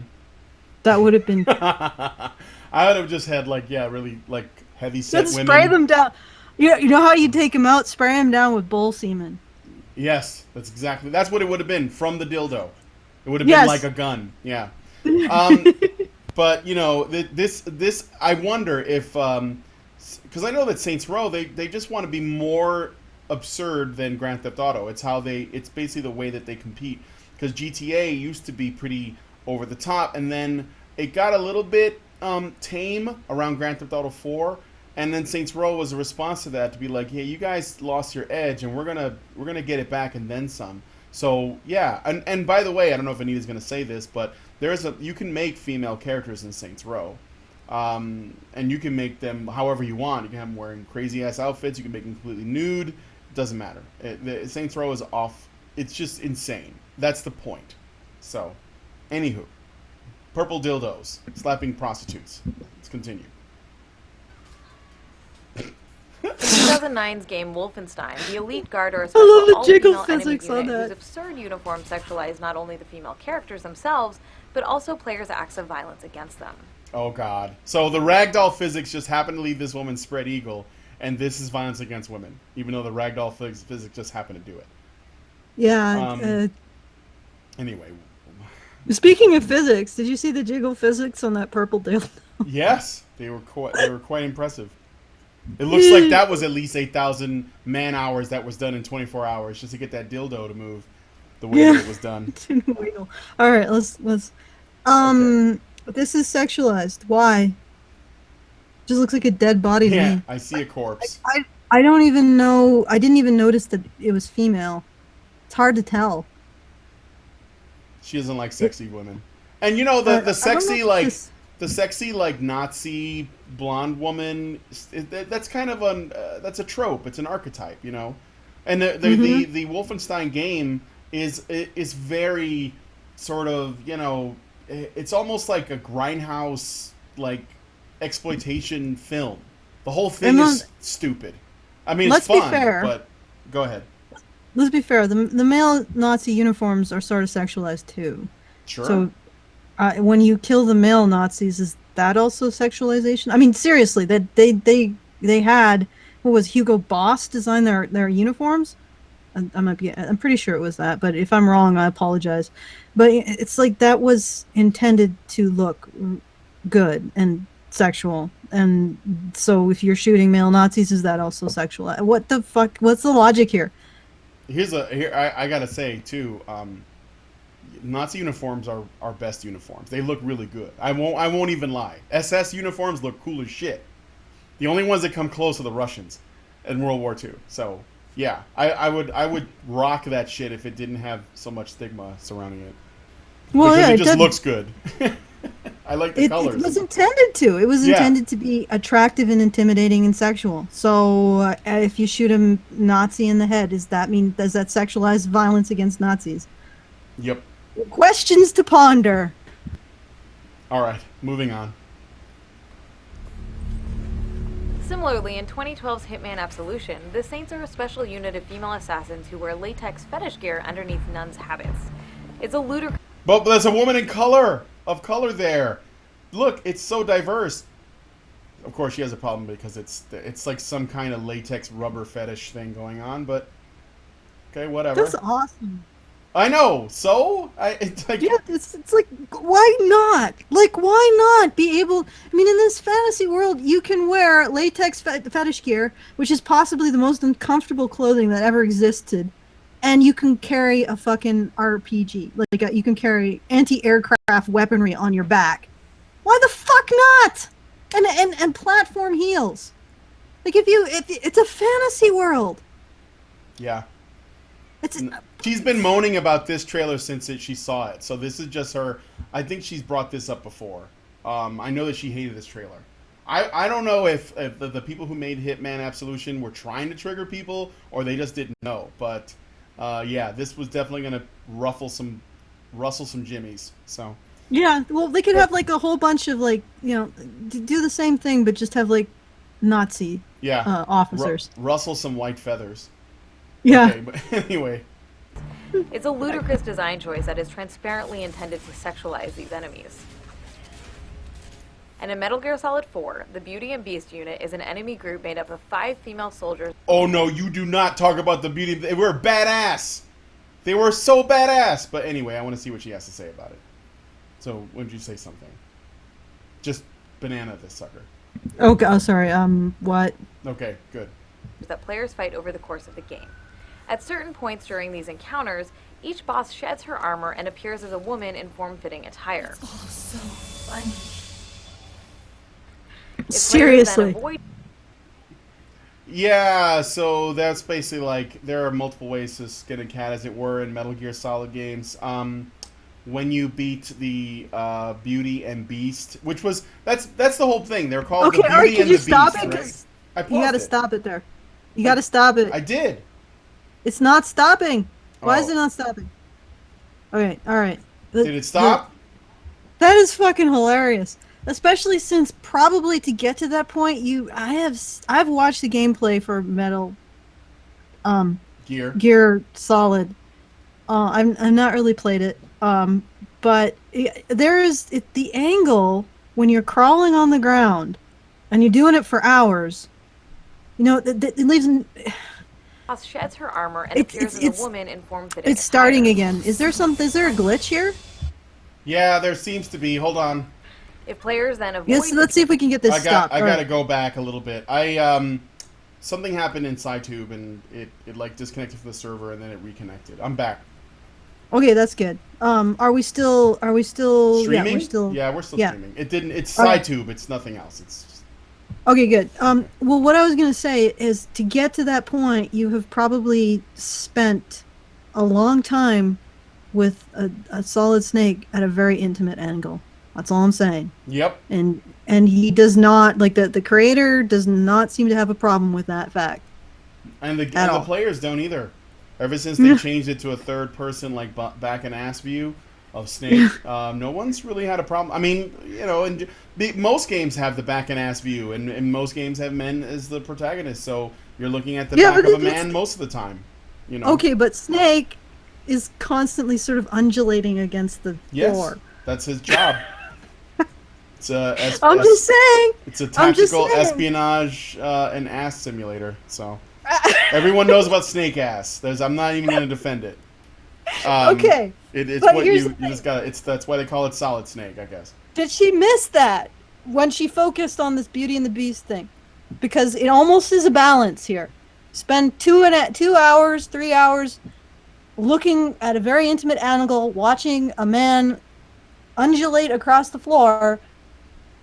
That would have been. I would have just had really heavy set women. Spray them down. You know how you take them out? Spray them down with bull semen. Yes, that's what it would have been from the dildo. It would have been like a gun. Yeah. But this I wonder if because I know that Saints Row they just want to be more absurd than Grand Theft Auto. It's basically the way that they compete, because GTA used to be pretty over the top, and then it got a little bit tame around Grand Theft Auto 4, and then Saints Row was a response to that, to be like, hey, you guys lost your edge, and we're gonna get it back and then some. So yeah, and by the way, I don't know if Anita's gonna say this, but you can make female characters in Saints Row, and you can make them however you want. You can have them wearing crazy ass outfits. You can make them completely nude. It doesn't matter. Saints Row is off. It's just insane. That's the point. So, anywho, purple dildos slapping prostitutes. Let's continue. In 2009's game Wolfenstein, the Elite Guard are a I love the special jiggle all-female enemy physics on unit that. whose absurd uniforms sexualize not only the female characters themselves, but also players' acts of violence against them. Oh God! So the ragdoll physics just happened to leave this woman spread eagle, and this is violence against women, even though the ragdoll physics just happened to do it. Yeah. Anyway. Speaking of physics, did you see the jiggle physics on that purple dildo? Yes, they were quite impressive. It looks like that was at least 8,000 man hours that was done in 24 hours just to get that dildo to move the way that it was done. All right, let's. Okay. This is sexualized. Why? Just looks like a dead body to me. I see a corpse. I don't even know. I didn't even notice that it was female. It's hard to tell. She doesn't like sexy women, and the sexy Nazi blonde woman. That's kind of that's a trope. It's an archetype, And the Wolfenstein game is very sort of it's almost like a grindhouse exploitation film. The whole thing is stupid. I mean, it's fun, be fair. But go ahead. Let's be fair. The male Nazi uniforms are sort of sexualized too. Sure. So when you kill the male Nazis, is that also sexualization? I mean, seriously, that they had, what was Hugo Boss design their uniforms? I'm pretty sure it was that, but if I'm wrong, I apologize. But it's like that was intended to look good and sexual, and so if you're shooting male Nazis, is that also sexual? What the fuck? What's the logic here? I gotta say too, Nazi uniforms are best uniforms. They look really good. I won't even lie. SS uniforms look cool as shit. The only ones that come close are the Russians in World War II. So yeah, I would rock that shit if it didn't have so much stigma surrounding it. Well, because yeah, it just looks good. I like the colors. It was intended to. It was intended to be attractive and intimidating and sexual. So if you shoot a Nazi in the head, does that sexualize violence against Nazis? Yep. Questions to ponder. All right, moving on. Similarly, in 2012's Hitman Absolution, the Saints are a special unit of female assassins who wear latex fetish gear underneath nuns' habits. It's a ludicrous... But there's a woman in color there. Look, it's so diverse. Of course, she has a problem because it's like some kind of latex rubber fetish thing going on, but okay, whatever. That's awesome. I know. So it's like it's like, why not? Like, why not be able? I mean, in this fantasy world, you can wear latex fetish gear, which is possibly the most uncomfortable clothing that ever existed, and you can carry a fucking RPG. Like, you can carry anti-aircraft weaponry on your back. Why the fuck not? And platform heels. Like, if it's a fantasy world. Yeah. She's been moaning about this trailer since she saw it, so this is just her. I think she's brought this up before. I know that she hated this trailer. I don't know if the people who made Hitman Absolution were trying to trigger people or they just didn't know. But yeah, this was definitely going to rustle some jimmies. So yeah, well, they could have like a whole bunch of like, you know, do the same thing, but just have like Nazi officers. Rustle some white feathers. Yeah. Okay, but anyway. It's a ludicrous design choice that is transparently intended to sexualize these enemies. And in Metal Gear Solid 4, the Beauty and Beast unit is an enemy group made up of 5 female soldiers. Oh no, you do not talk about the Beauty. They were badass. They were so badass. But anyway, I want to see what she has to say about it. So, when did you say something? Just banana this sucker. Okay, oh, sorry. What? Okay, good. That players fight over the course of the game. At certain points during these encounters, each boss sheds her armor and appears as a woman in form-fitting attire. Oh, so funny. Seriously. Yeah, so that's basically like there are multiple ways to skin a cat, as it were, in Metal Gear Solid games. When you beat the Beauty and Beast, which was that's the whole thing. They're called the Beauty and the Beast. Stop it? Right? You gotta stop it there. You gotta stop it. I did. It's not stopping. Why is it not stopping? Okay, all right. Did it stop? That is fucking hilarious. Especially since probably to get to that point, I've watched the gameplay for Metal Gear Solid. I've not really played it. But there is the angle when you're crawling on the ground and you're doing it for hours. You know, it leaves. Sheds her armor and appears as a woman in form-fitting. It's starting again. Is there a glitch here? Yeah, there seems to be. Hold on. If players then avoid... Yes, let's see if we can get this stopped. I gotta go back a little bit. Something happened in SciTube and it like disconnected from the server and then it reconnected. I'm back. Okay, that's good. Are we still streaming? Yeah, we're still streaming. It's SciTube, it's nothing else. It's just... Okay, good. Well, what I was going to say is to get to that point, you have probably spent a long time with a Solid Snake at a very intimate angle. That's all I'm saying. Yep. And he does not, like, the creator does not seem to have a problem with that fact. And the players don't either. Ever since they changed it to a third person, like back and ass view of Snake, no one's really had a problem. I mean, you know, and most games have the back and ass view, and most games have men as the protagonist, so you're looking at the back of a man most of the time. You know. Okay, but Snake is constantly sort of undulating against the floor. That's his job. I'm just saying. It's a tactical espionage and ass simulator. So everyone knows about Snake ass. I'm not even going to defend it. Okay. It's what you just got. That's why they call it Solid Snake, I guess. Did she miss that when she focused on this Beauty and the Beast thing? Because it almost is a balance here. Spend 2 hours, 3 hours looking at a very intimate angle, watching a man undulate across the floor,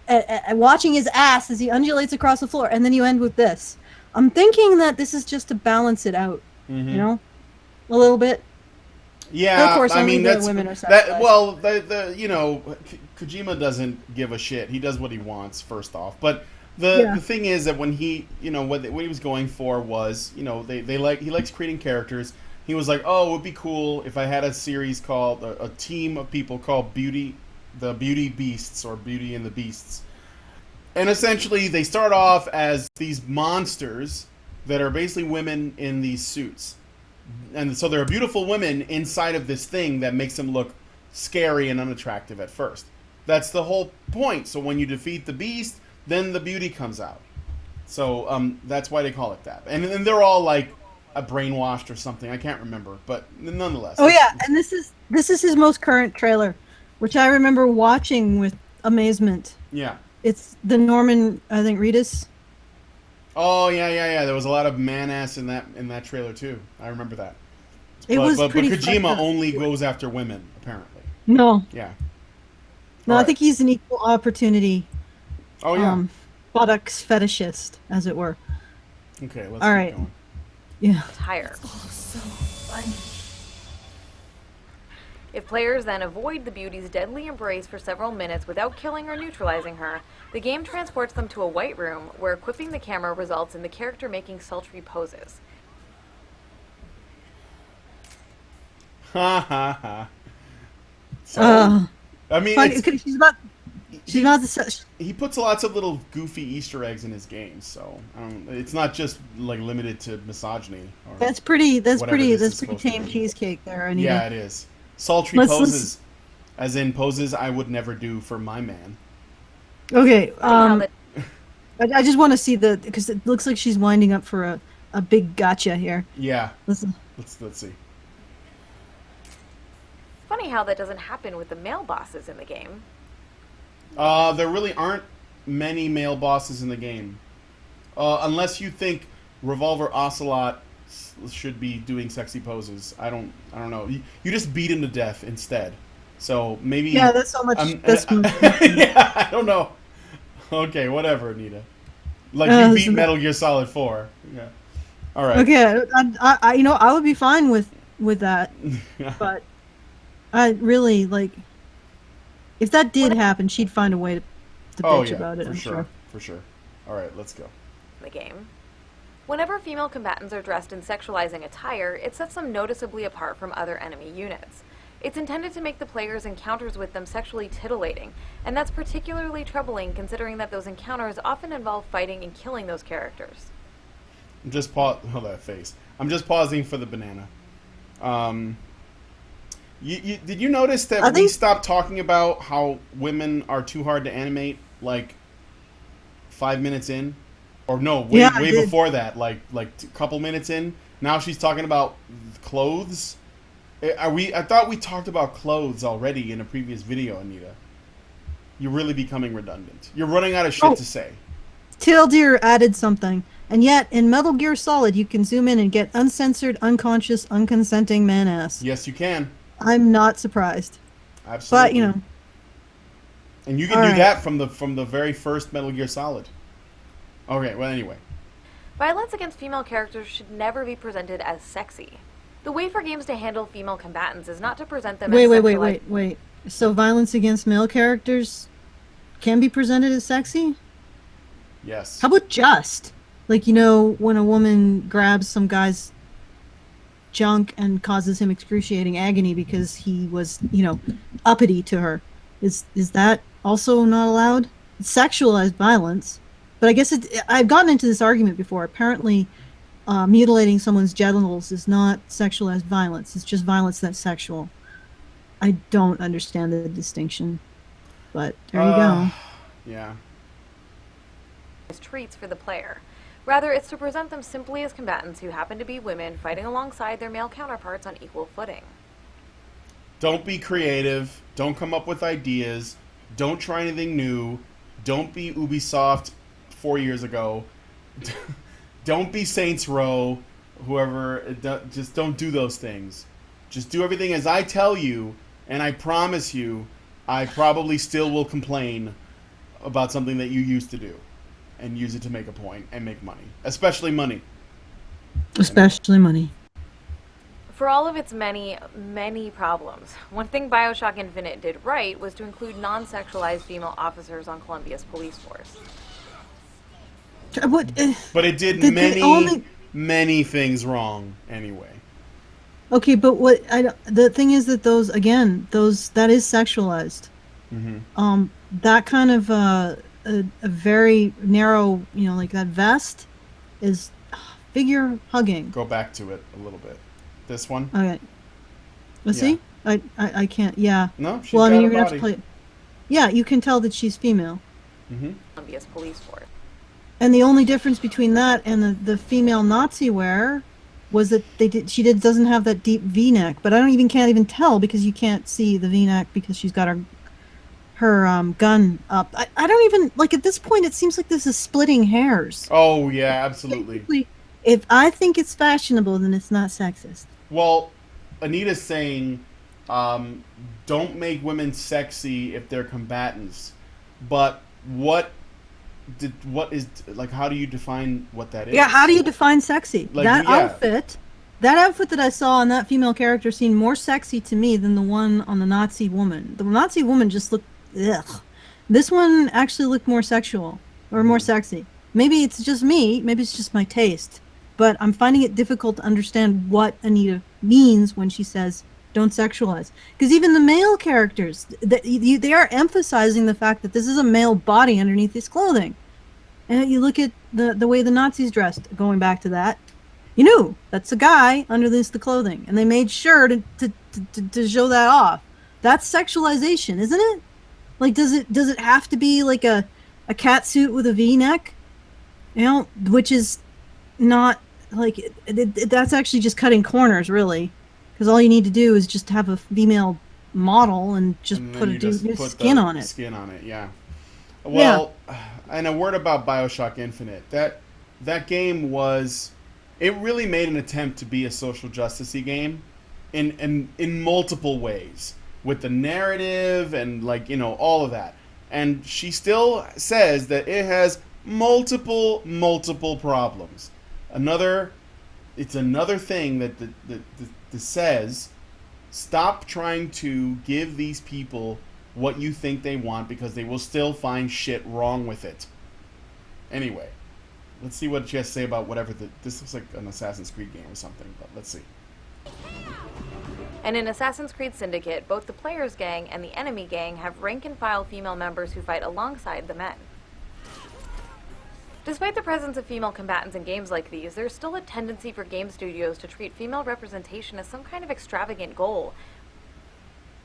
and watching his ass as he undulates across the floor, and then you end with this. I'm thinking that this is just to balance it out, you know, a little bit. Yeah, Of course, I only mean the that's women are that. sexualized. Well, the Kojima doesn't give a shit. He does what he wants. First off, but the thing is that when he what he was going for was he likes creating characters. He was like, oh, it would be cool if I had a series called a team of people called the Beauty Beasts or Beauty and the Beasts, and essentially they start off as these monsters that are basically women in these suits. And so there are beautiful women inside of this thing that makes them look scary and unattractive at first. That's the whole point. So when you defeat the beast, then the beauty comes out. So that's why they call it that. And then they're all like brainwashed or something. I can't remember, but nonetheless. Oh yeah, and this is his most current trailer, which I remember watching with amazement. Yeah. It's the Norman, I think, Reedus. Oh yeah. There was a lot of man ass in that trailer too. I remember that. But Pretty Kojima fucked up. only goes after women, apparently. No, Yeah. no, All I think he's an equal opportunity. Oh yeah. Buttocks fetishist, as it were. Okay, let's All keep right. going. Yeah. Attire. If players then avoid the beauty's deadly embrace for several minutes without killing or neutralizing her, the game transports them to a white room where equipping the camera results in the character making sultry poses. Ha ha ha. So, I mean, Funny, 'cause she's not the. he puts lots of little goofy Easter eggs in his games, so it's not just like limited to misogyny. Or That's pretty. That's whatever pretty. this That's is pretty supposed to tame be. cheesecake there, Anita. Yeah, it is. Sultry Let's- poses, as in poses I would never do for my man. Okay. Now that I just want to see because it looks like she's winding up for a big gotcha here. Yeah. Listen. Let's see. Funny how that doesn't happen with the male bosses in the game. There really aren't many male bosses in the game, unless you think Revolver Ocelot should be doing sexy poses. I don't know. You just beat him to death instead. So maybe. Yeah, that's so much. That's yeah, I don't know. Okay, whatever, Anita. Like you beat Metal Gear Solid 4. Yeah. All right. Okay, I I would be fine with that, but I really like. If that did happen, she'd find a way to bitch about it. For I'm sure. For sure. All right, let's go. The game. Whenever female combatants are dressed in sexualizing attire, it sets them noticeably apart from other enemy units. It's intended to make the player's encounters with them sexually titillating, and that's particularly troubling considering that those encounters often involve fighting and killing those characters. I'm just that face. I'm just pausing for the banana. Did you notice that we stopped talking about how women are too hard to animate like 5 minutes in? Or no, way before that, like a couple minutes in. Now she's talking about clothes. I thought we talked about clothes already in a previous video, Anita. You're really becoming redundant. You're running out of shit to say. Tildeer added something. And yet, in Metal Gear Solid, you can zoom in and get uncensored, unconscious, unconsenting man ass. Yes, you can. I'm not surprised. Absolutely. But, And you can do that from the very first Metal Gear Solid. Okay, well, anyway. Violence against female characters should never be presented as sexy. The way for games to handle female combatants is not to present them as Wait. So violence against male characters can be presented as sexy? Yes. How about just? Like, when a woman grabs some guy's junk and causes him excruciating agony because he was, uppity to her. Is that also not allowed? It's sexualized violence. But I guess I've gotten into this argument before. Apparently, mutilating someone's genitals is not sexualized violence. It's just violence that's sexual. I don't understand the distinction. But there you go. Yeah. as treats for the player. Rather, it's to present them simply as combatants who happen to be women fighting alongside their male counterparts on equal footing. Don't be creative. Don't come up with ideas. Don't try anything new. Don't be Ubisoft 4 years ago. Don't be Saints Row, whoever. Just don't do those things. Just do everything as I tell you, and I promise you, I probably still will complain about something that you used to do and use it to make a point and make money. Especially money. Especially money. For all of its many, many problems, one thing BioShock Infinite did right was to include non-sexualized female officers on Columbia's police force. But it did many things wrong anyway. Okay, but the thing is that that is sexualized. Mm-hmm. That kind of a very narrow, like that vest is figure hugging. Go back to it a little bit. This one. Okay. Let's see. I can't. Yeah. No. She's well, I mean, got you're a gonna body. have to play. Yeah, you can tell that she's female. Mm-hmm. Columbia's police force. And the only difference between that and the female Nazi wear was that she doesn't have that deep V-neck, but can't even tell because you can't see the V-neck because she's got her gun up. I don't even like at this point. It seems like this is splitting hairs. Oh yeah, absolutely. Basically, if I think it's fashionable, then it's not sexist. Well, Anita's saying, don't make women sexy if they're combatants, but how do you define what that is? Yeah, how do you define sexy? Like, that yeah. outfit that I saw on that female character seemed more sexy to me than the one on the Nazi woman. The Nazi woman just looked, ugh. This one actually looked more sexual, or more sexy. Maybe it's just me, maybe it's just my taste, but I'm finding it difficult to understand what Anita means when she says, don't sexualize. Because even the male characters, they are emphasizing the fact that this is a male body underneath his clothing. And you look at the way the Nazis dressed, going back to that, you knew that's a guy underneath the clothing. And they made sure to show that off. That's sexualization, isn't it? Like, does it have to be like a cat suit with a V-neck? Which is not, like, that's actually just cutting corners, really. Because all you need to do is just have a female model and just put skin on it. Skin on it, yeah. Well, and a word about BioShock Infinite. That game it really made an attempt to be a social justice-y game in multiple ways. With the narrative and all of that. And she still says that it has multiple problems. It's another thing that says, stop trying to give these people what you think they want because they will still find shit wrong with it. Anyway, let's see what she has to say about whatever this looks like an Assassin's Creed game or something, but let's see. And in Assassin's Creed Syndicate, both the player's gang and the enemy gang have rank-and-file female members who fight alongside the men. Despite the presence of female combatants in games like these, there's still a tendency for game studios to treat female representation as some kind of extravagant goal,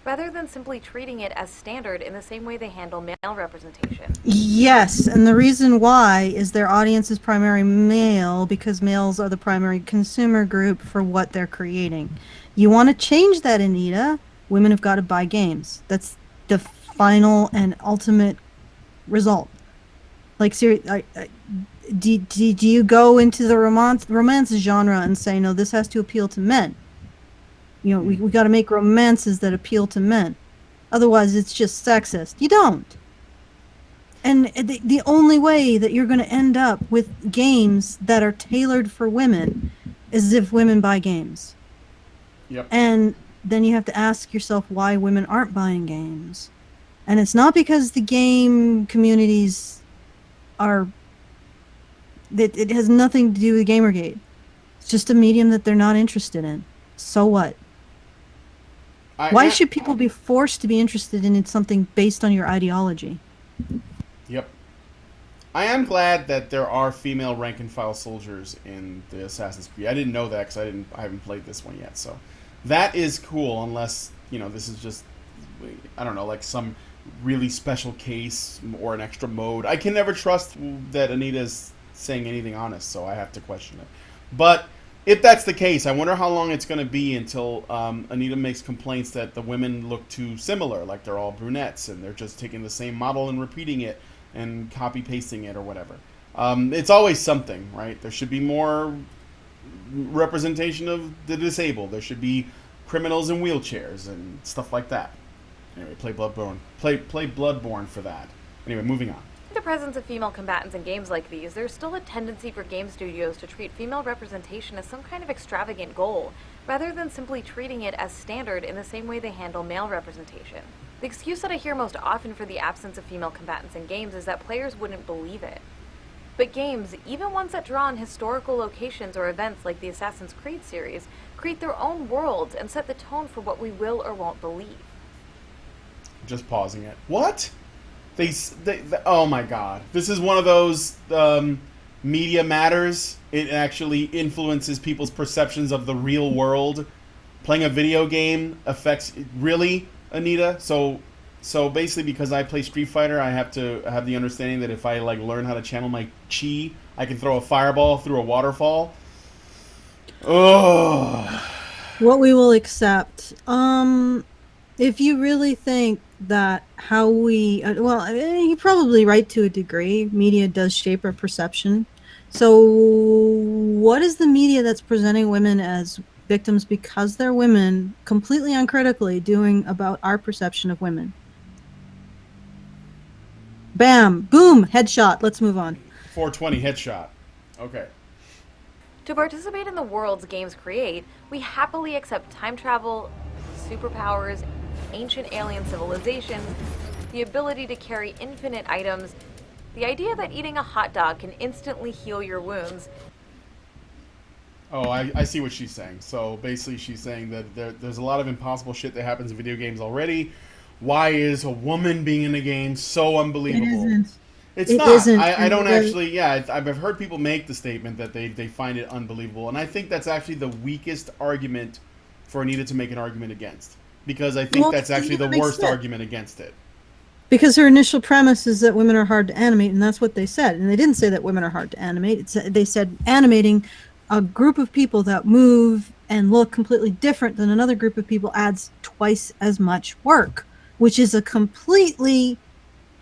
rather than simply treating it as standard in the same way they handle male representation. Yes, and the reason why is their audience is primarily male, because males are the primary consumer group for what they're creating. You want to change that, Anita? Women have got to buy games. That's the final and ultimate result. Like, seriously, do you go into the romance genre and say, no, this has to appeal to men? We got to make romances that appeal to men. Otherwise, it's just sexist. You don't. And the only way that you're going to end up with games that are tailored for women is if women buy games. Yep. And then you have to ask yourself why women aren't buying games. And it's not because the game communities it has nothing to do with Gamergate. It's just a medium that they're not interested in. So what? Why should people be forced to be interested in something based on your ideology? Yep. I am glad that there are female rank-and-file soldiers in the Assassin's Creed. I didn't know that because I haven't played this one yet. So that is cool, unless this is just, I don't know, like some really special case or an extra mode. I can never trust that Anita's saying anything honest, so I have to question it. But if that's the case, I wonder how long it's going to be until Anita makes complaints that the women look too similar, like they're all brunettes and they're just taking the same model and repeating it and copy-pasting it or whatever. It's always something, right? There should be more representation of the disabled. There should be criminals in wheelchairs and stuff like that. Anyway, play Bloodborne. Play Bloodborne for that. Anyway, moving on. With the presence of female combatants in games like these, there's still a tendency for game studios to treat female representation as some kind of extravagant goal, rather than simply treating it as standard in the same way they handle male representation. The excuse that I hear most often for the absence of female combatants in games is that players wouldn't believe it. But games, even ones that draw on historical locations or events like the Assassin's Creed series, create their own worlds and set the tone for what we will or won't believe. Just pausing it. What? They oh my god. This is one of those media matters. It actually influences people's perceptions of the real world. Playing a video game affects... Really, Anita? So basically because I play Street Fighter, I have to have the understanding that if I like learn how to channel my chi, I can throw a fireball through a waterfall. Oh. What we will accept. If you really think that how we... well, you're probably right to a degree. Media does shape our perception. So what is the media that's presenting women as victims because they're women completely uncritically doing about our perception of women? Bam! Boom! Headshot. Let's move on. 420 headshot. Okay. To participate in the worlds games create, we happily accept time travel, superpowers, ancient alien civilizations, the ability to carry infinite items, the idea that eating a hot dog can instantly heal your wounds. Oh, I see what she's saying. So basically she's saying that there's a lot of impossible shit that happens in video games already. Why is a woman being in a game so unbelievable? It isn't. It's It not. isn't. I don't actually... Yeah, I've heard people make the statement that they find it unbelievable. And I think that's actually the weakest argument for Anita to make an argument against. Because I think that's actually the worst argument against it. Because her initial premise is that women are hard to animate, and that's what they said. And they didn't say that women are hard to animate. They said animating a group of people that move and look completely different than another group of people adds twice as much work, which is a completely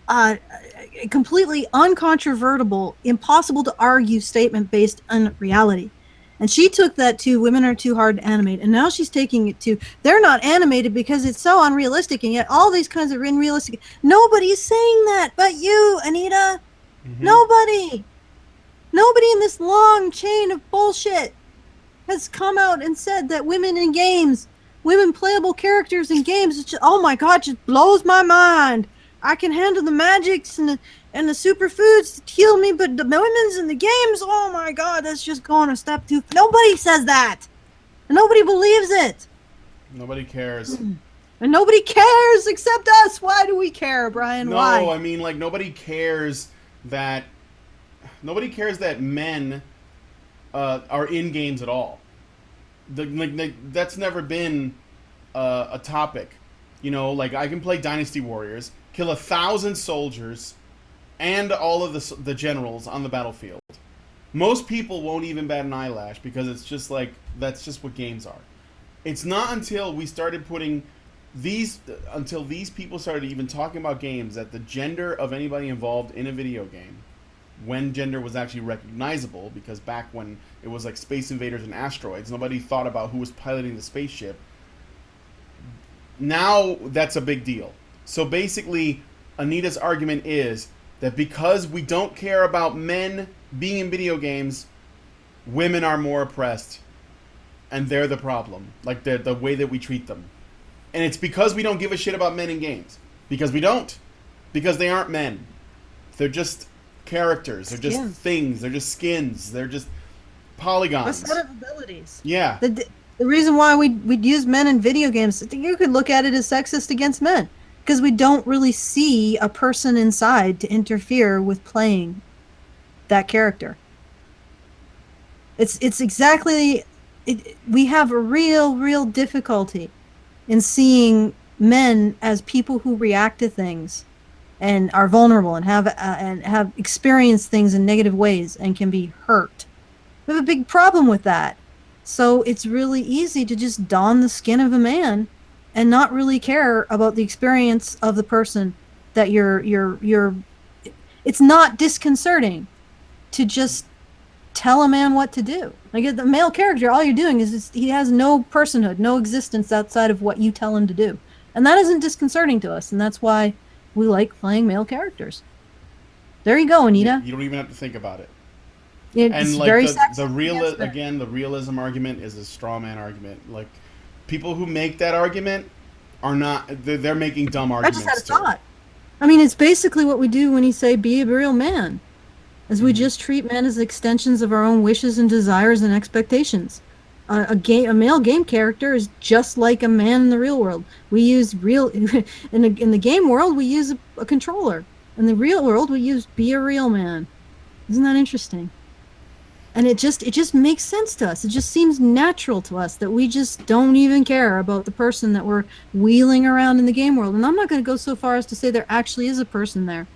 uncontrovertible, impossible to argue statement based on reality. And she took that to women are too hard to animate, and now she's taking it to they're not animated because it's so unrealistic, and yet all these kinds of unrealistic. Nobody's saying that but you, Anita. Mm-hmm. Nobody in this long chain of bullshit has come out and said that women in games, women playable characters in games, it's just, oh my god, just blows my mind. I can handle the magics and the superfoods to heal me, but the women's in the games, oh my god, that's just going a step too... Nobody says that! And nobody believes it! Nobody cares. And nobody cares except us! Why do we care, Brian? No, why? I mean, like, nobody cares that men are in games at all. That's never been a topic. You know, like, I can play Dynasty Warriors, kill 1,000 soldiers and all of the generals on the battlefield. Most people won't even bat an eyelash because it's just like, that's just what games are. It's not until we started putting until these people started even talking about games that the gender of anybody involved in a video game, when gender was actually recognizable, because back when it was like Space Invaders and Asteroids, nobody thought about who was piloting the spaceship. Now that's a big deal. So basically, Anita's argument is that because we don't care about men being in video games, women are more oppressed, and they're the problem. Like, the way that we treat them. And it's because we don't give a shit about men in games. Because we don't. Because they aren't men. They're just characters. They're just things. They're just skins. They're just polygons. A set of abilities. Yeah. The reason why we'd use men in video games, you could look at it as sexist against men. Because we don't really see a person inside to interfere with playing that character. It's exactly... we have a real difficulty in seeing men as people who react to things and are vulnerable and have experienced things in negative ways and can be hurt. We have a big problem with that. So it's really easy to just don the skin of a man and not really care about the experience of the person that you're it's not disconcerting to just tell a man what to do. Like, the male character, all you're doing is he has no personhood, no existence outside of what you tell him to do. And that isn't disconcerting to us, and that's why we like playing male characters. There you go, Anita. You don't even have to think about it. It's And like very the sexist. Yes, again, the realism argument is a straw man argument. Like people who make that argument are not they're making dumb I arguments. just had a too. thought. I mean, it's basically what we do when you say be a real man. As we Mm-hmm. just treat men as extensions of our own wishes and desires and expectations. A male game character is just like a man in the real world. We use in the game world we use a controller. In the real world we use be a real man. Isn't that interesting? And it just makes sense to us. It just seems natural to us that we just don't even care about the person that we're wheeling around in the game world. And I'm not going to go so far as to say there actually is a person there.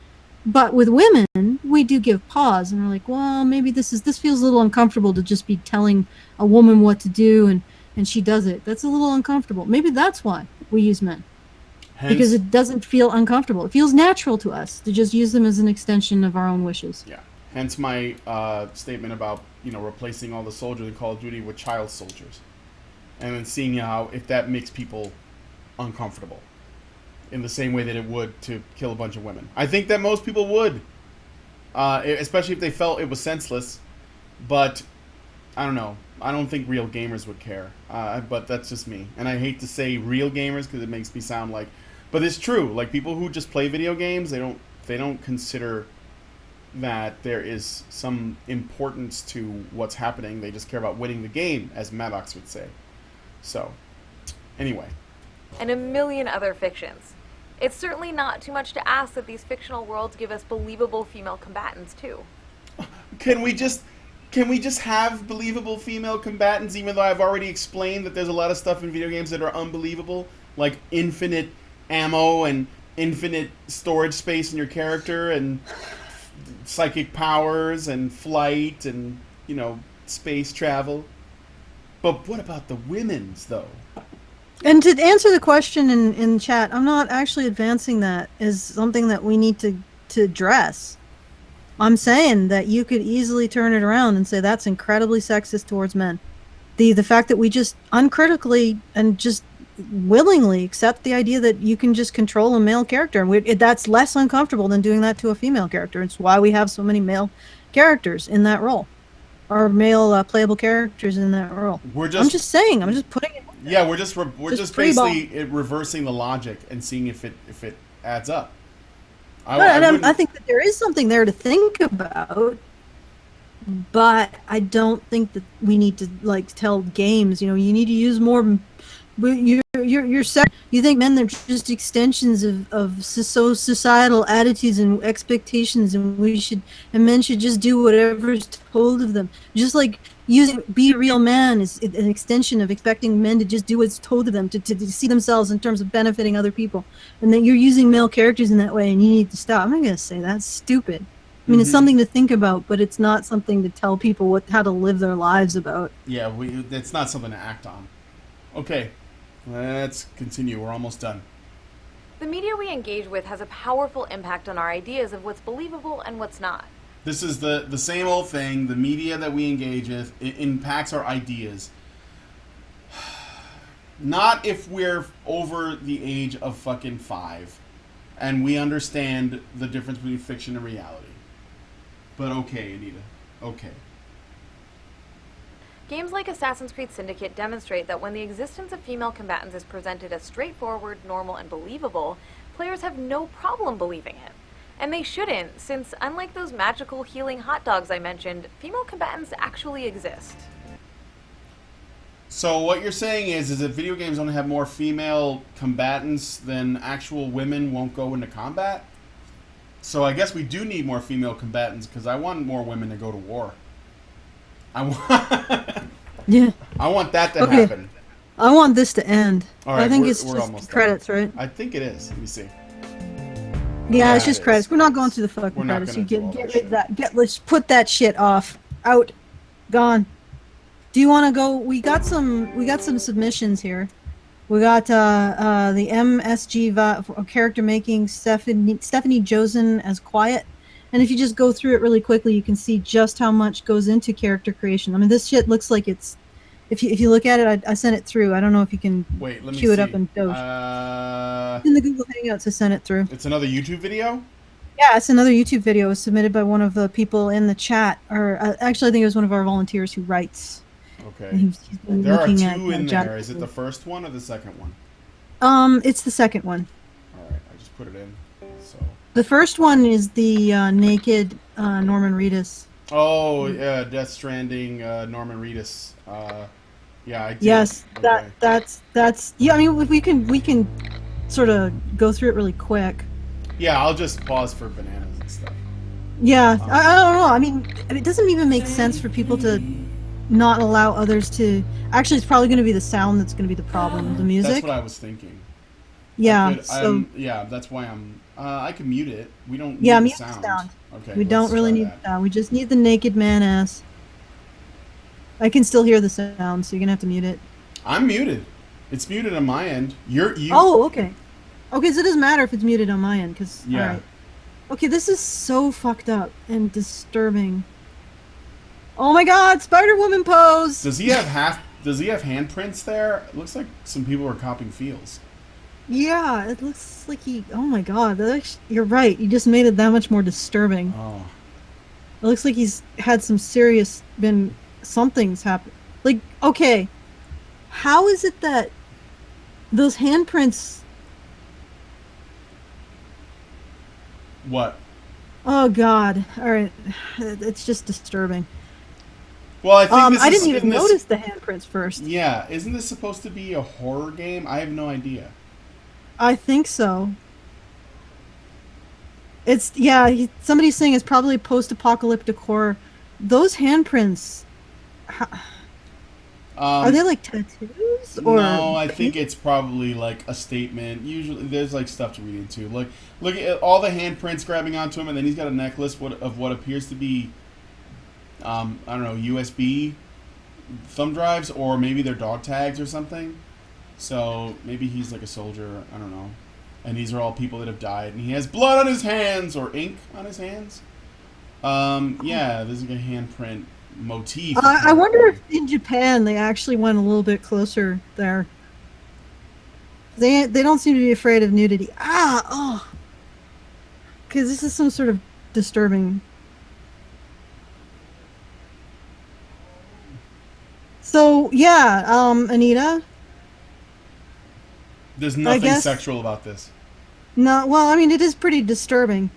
But with women, we do give pause, and we're like, well, maybe this feels a little uncomfortable to just be telling a woman what to do, and she does it. That's a little uncomfortable. Maybe that's why we use men. Hence, Because it doesn't feel uncomfortable. It feels natural to us to just use them as an extension of our own wishes. yeah. Hence my statement about replacing all the soldiers in Call of Duty with child soldiers, and then seeing how if that makes people uncomfortable. In the same way that it would to kill a bunch of women. I think that most people would. Especially if they felt it was senseless. But, I don't know. I don't think real gamers would care. But that's just me. And I hate to say real gamers because it makes me sound like... But it's true. Like, people who just play video games, they don't consider that there is some importance to what's happening. They just care about winning the game, as Maddox would say. So, anyway. And a million other fictions. It's certainly not too much to ask that these fictional worlds give us believable female combatants too. Can we just have believable female combatants, even though I've already explained that there's a lot of stuff in video games that are unbelievable, like infinite ammo and infinite storage space in your character and psychic powers and flight and, space travel. But what about the women's, though? And to answer the question in chat, I'm not actually advancing that as something that we need to address. I'm saying that you could easily turn it around and say that's incredibly sexist towards men. The fact that we just uncritically and just willingly accept the idea that you can just control a male character, and that's less uncomfortable than doing that to a female character. It's why we have so many male characters in that role, or male playable characters in that role. I'm just saying. I'm just putting it. Yeah, we're just basically reversing the logic and seeing if it adds up. I think that there is something there to think about, but I don't think that we need to tell games. You need to use more. You think men are just extensions of societal attitudes and expectations, and men should just do whatever's told of them. Just like be a real man is an extension of expecting men to just do what's told of them, to see themselves in terms of benefiting other people. And then you're using male characters in that way, and you need to stop. I'm not going to say that's stupid. I mean, It's something to think about, but it's not something to tell people how to live their lives about. Yeah, it's not something to act on. Okay, let's continue. We're almost done. The media we engage with has a powerful impact on our ideas of what's believable and what's not. This is the same old thing. The media that we engage with, it impacts our ideas. Not if we're over the age of fucking 5 and we understand the difference between fiction and reality. But okay, Anita. Okay. Games like Assassin's Creed Syndicate demonstrate that when the existence of female combatants is presented as straightforward, normal, and believable, players have no problem believing it. And they shouldn't, since unlike those magical healing hot dogs I mentioned, female combatants actually exist. So what you're saying is that video games don't have more female combatants than actual women won't go into combat? So I guess we do need more female combatants, because I want more women to go to war. Yeah. I want that to happen. I want this to end. All right, I think we're it's just almost credits, done. right? I think it is. Let me see. Yeah, it's just it credits. is. We're not going through the fucking We're not credits. gonna You do all get that rid of that. Let's put that shit off. Out. Gone. Do you want to go? We got some submissions here. We got the MSG character making Stefanie Joosten as Quiet. And if you just go through it really quickly, you can see just how much goes into character creation. I mean, this shit looks like it's... If you look at it, I sent it through. I don't know if you can queue it up in Doge. In the Google Hangouts, I sent it through. It's another YouTube video? Yeah, it's another YouTube video. It was submitted by one of the people in the chat, or actually, I think it was one of our volunteers who writes. Okay. And he's been There are looking two at, in Jack- there. Is it the first one or the second one? It's the second one. All right, I just put it in. So. The first one is the naked Norman Reedus. Oh yeah, Death Stranding, Norman Reedus. Yeah, I did. Yes, Okay. that's yeah. I mean, we can sort of go through it really quick. Yeah, I'll just pause for bananas and stuff. Yeah, I don't know. I mean, it doesn't even make sense for people to not allow others to. Actually, it's probably going to be the sound that's going to be the problem. The music. That's what I was thinking. Yeah. So yeah, that's why I'm. I can mute it. We don't. yeah, need mute the the sound. sound. Okay. We let's don't really try need that. the sound. We just need the naked man ass. I can still hear the sound, so you're gonna have to mute it. I'm muted. It's muted on my end. You. Oh, okay. Okay, so it doesn't matter if it's muted on my end, because Yeah. all right. Okay, this is so fucked up and disturbing. Oh my God, Spider-Woman pose. Does he have handprints there? It looks like some people are copying feels. Yeah, it looks like he. Oh my God, you're right. You just made it that much more disturbing. Oh. It looks like he's had some serious something's happened. Like, okay, how is it that those handprints? What? Oh God! All right, it's just disturbing. Well, I think this I is, didn't even isn't this- notice the handprints first. Yeah, isn't this supposed to be a horror game? I have no idea. I think so. It's somebody's saying it's probably post-apocalyptic horror. Those handprints, are they like tattoos or? No, I think it's probably like a statement. Usually, there's like stuff to read into. Like, look at all the handprints grabbing onto him, and then he's got a necklace of what appears to be, I don't know, USB thumb drives, or maybe they're dog tags or something. So maybe he's like a soldier. I don't know. And these are all people that have died, and he has blood on his hands or ink on his hands. Yeah, there's like a handprint motif. I wonder if in Japan they actually went a little bit closer there. They don't seem to be afraid of nudity. Because this is some sort of disturbing. So yeah, Anita. There's nothing guess- sexual about this. No, well, I mean, it is pretty disturbing.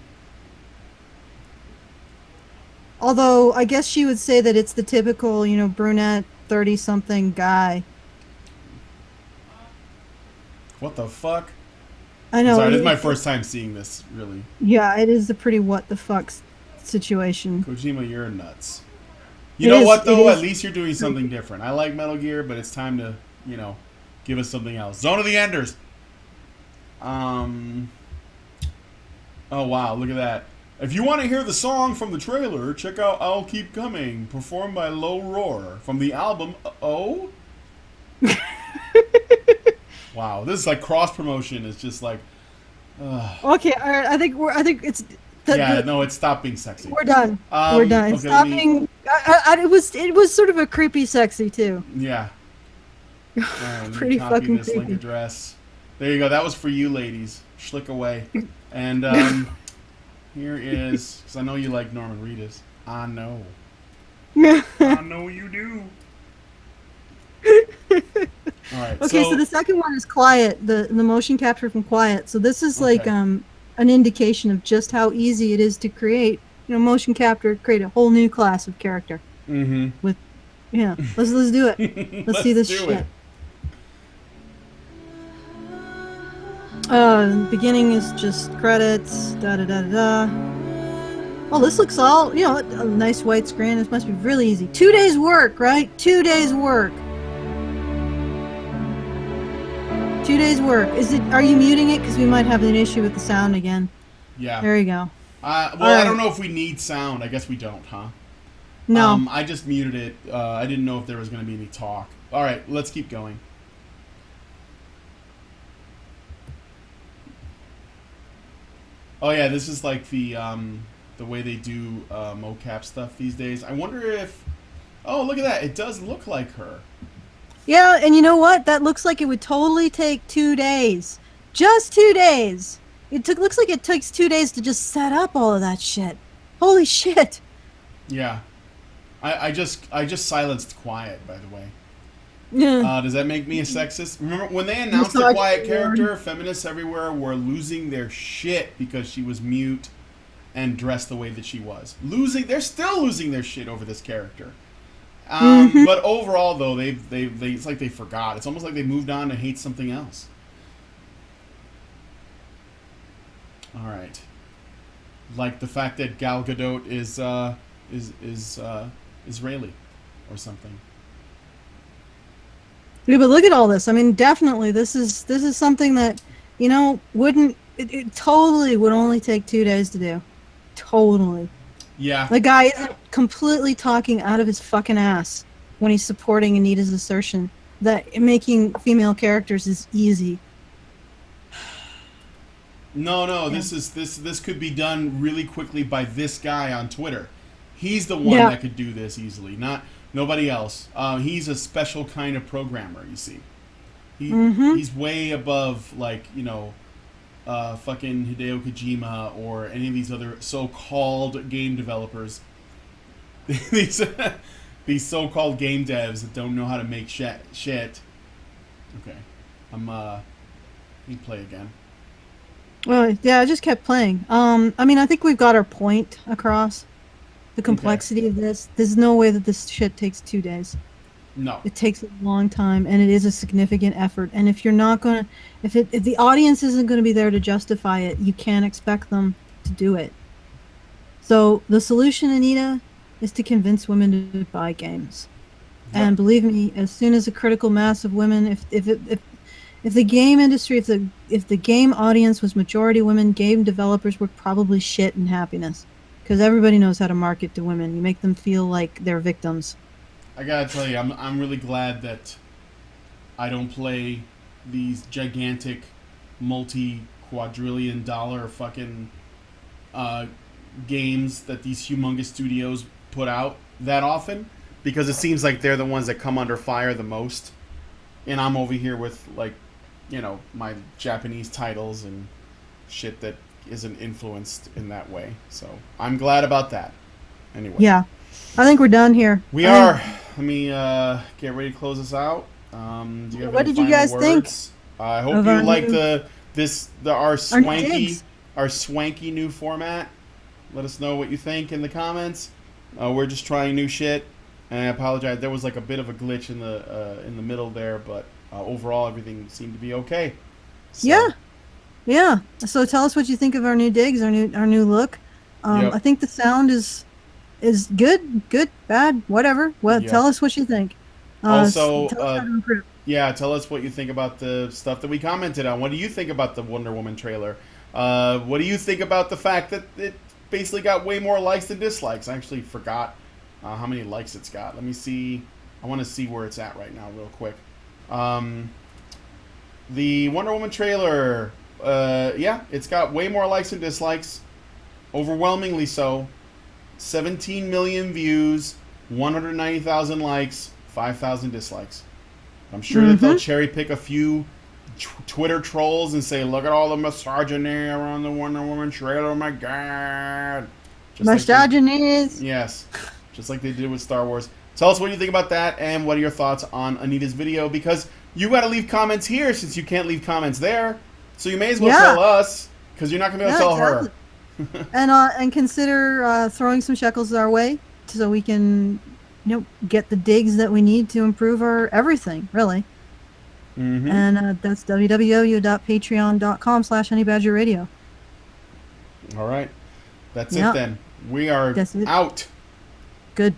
Although, I guess she would say that it's the typical, brunette, 30-something guy. What the fuck? I know. Sorry, this is my first time seeing this, really. Yeah, it is a pretty what-the-fuck situation. Kojima, you're nuts. It You know is- what, though? it At is- least you're doing something different. I like Metal Gear, but it's time to, give us something else. Zone of the Enders! Oh, wow, look at that. If you want to hear the song from the trailer, check out I'll Keep Coming, performed by Low Roar, from the album Oh? Wow, this is like cross-promotion. It's just like... Okay, all right, I think it's... no, it stopped being sexy. We're done. We're done. It's okay, not being... it was sort of a creepy sexy, too. Yeah. Pretty copy fucking this link creepy. address. There you go. That was for you, ladies. Schlick away. And here is, because I know you like Norman Reedus. I know. I know you do. All right. Okay, so the second one is Quiet, the motion capture from Quiet. So this is like Okay. an indication of just how easy it is to create, motion capture, create a whole new class of character. Mm-hmm. Let's do it. Let's see this do shit. it. Beginning is just credits. Da da da da da. Well, this looks all a nice white screen. This must be really easy. 2 days work, right? 2 days work. 2 days work. Are you muting it? Because we might have an issue with the sound again. Yeah. There you go. Well, All right. I don't know if we need sound. I guess we don't, huh? No. I just muted it. I didn't know if there was going to be any talk. All right, let's keep going. Oh yeah, this is like the way they do mocap stuff these days. I wonder if... Oh, look at that. It does look like her. Yeah, and you know what? That looks like it would totally take 2 days. Just 2 days. Looks like it takes 2 days to just set up all of that shit. Holy shit. Yeah. I just silenced quiet, by the way. Yeah. Does that make me a sexist? Remember when they announced the quiet character, feminists everywhere were losing their shit because she was mute and dressed the way that she was. They're still losing their shit over this character. But overall, though, they it's like they forgot. It's almost like they moved on to hate something else. All right. Like the fact that Gal Gadot is Israeli or something. Yeah, but look at all this. I mean, definitely, this is something that, it totally would only take 2 days to do. Totally. Yeah. The guy isn't completely talking out of his fucking ass when he's supporting Anita's assertion that making female characters is easy. No, this could be done really quickly by this guy on Twitter. He's the one that could do this easily, not nobody else. He's a special kind of programmer, you see. He's way above, like, fucking Hideo Kojima or any of these other so-called game developers. These so-called game devs that don't know how to make shit. Okay. Let me play again. Well, yeah, I just kept playing. I mean, I think we've got our point across. The complexity of this. There's no way that this shit takes 2 days. No. It takes a long time, and it is a significant effort. And if you're not gonna, if the audience isn't gonna be there to justify it, you can't expect them to do it. So the solution, Anita, is to convince women to buy games. Yep. And believe me, as soon as a critical mass of women, if the game industry, if the game audience was majority women, game developers would probably shit in happiness, because everybody knows how to market to women. You make them feel like they're victims. I gotta tell you, I'm really glad that I don't play these gigantic, multi-quadrillion dollar fucking games that these humongous studios put out that often, because it seems like they're the ones that come under fire the most. And I'm over here with, like, my Japanese titles and shit that isn't influenced in that way. So I'm glad about that. Anyway. Yeah. I think we're done here. We are. Let me get ready to close this out. Do you have what any did you guys words? think? I hope you like our digs. swanky new format. Let us know what you think in the comments. We're just trying new shit, and I apologize. There was like a bit of a glitch in the middle there, but overall everything seemed to be okay. So. Yeah. So tell us what you think of our new digs, our new look. Yep. I think the sound is good, bad, whatever. Well, Yep. Tell us what you think. Also, tell us how to improve. tell us what you think about the stuff that we commented on. What do you think about the Wonder Woman trailer? What do you think about the fact that it basically got way more likes than dislikes? I actually forgot how many likes it's got. Let me see. I want to see where it's at right now real quick. The Wonder Woman trailer, it's got way more likes than dislikes. Overwhelmingly so. 17 million views, 190,000 likes, 5,000 dislikes. I'm sure that they'll cherry pick a few Twitter trolls and say, look at all the misogyny around the Wonder Woman trailer, oh my god. Misogynies. Yes. Just like they did with Star Wars. Tell us what you think about that, and what are your thoughts on Anita's video, because you got to leave comments here since you can't leave comments there. So you may as well tell us, because you're not going to be able to tell her. And consider throwing some shekels our way so we can, get the digs that we need to improve our everything, really. And that's www.patreon.com/honeybadgerradio. All right. That's it then. We are out. Good.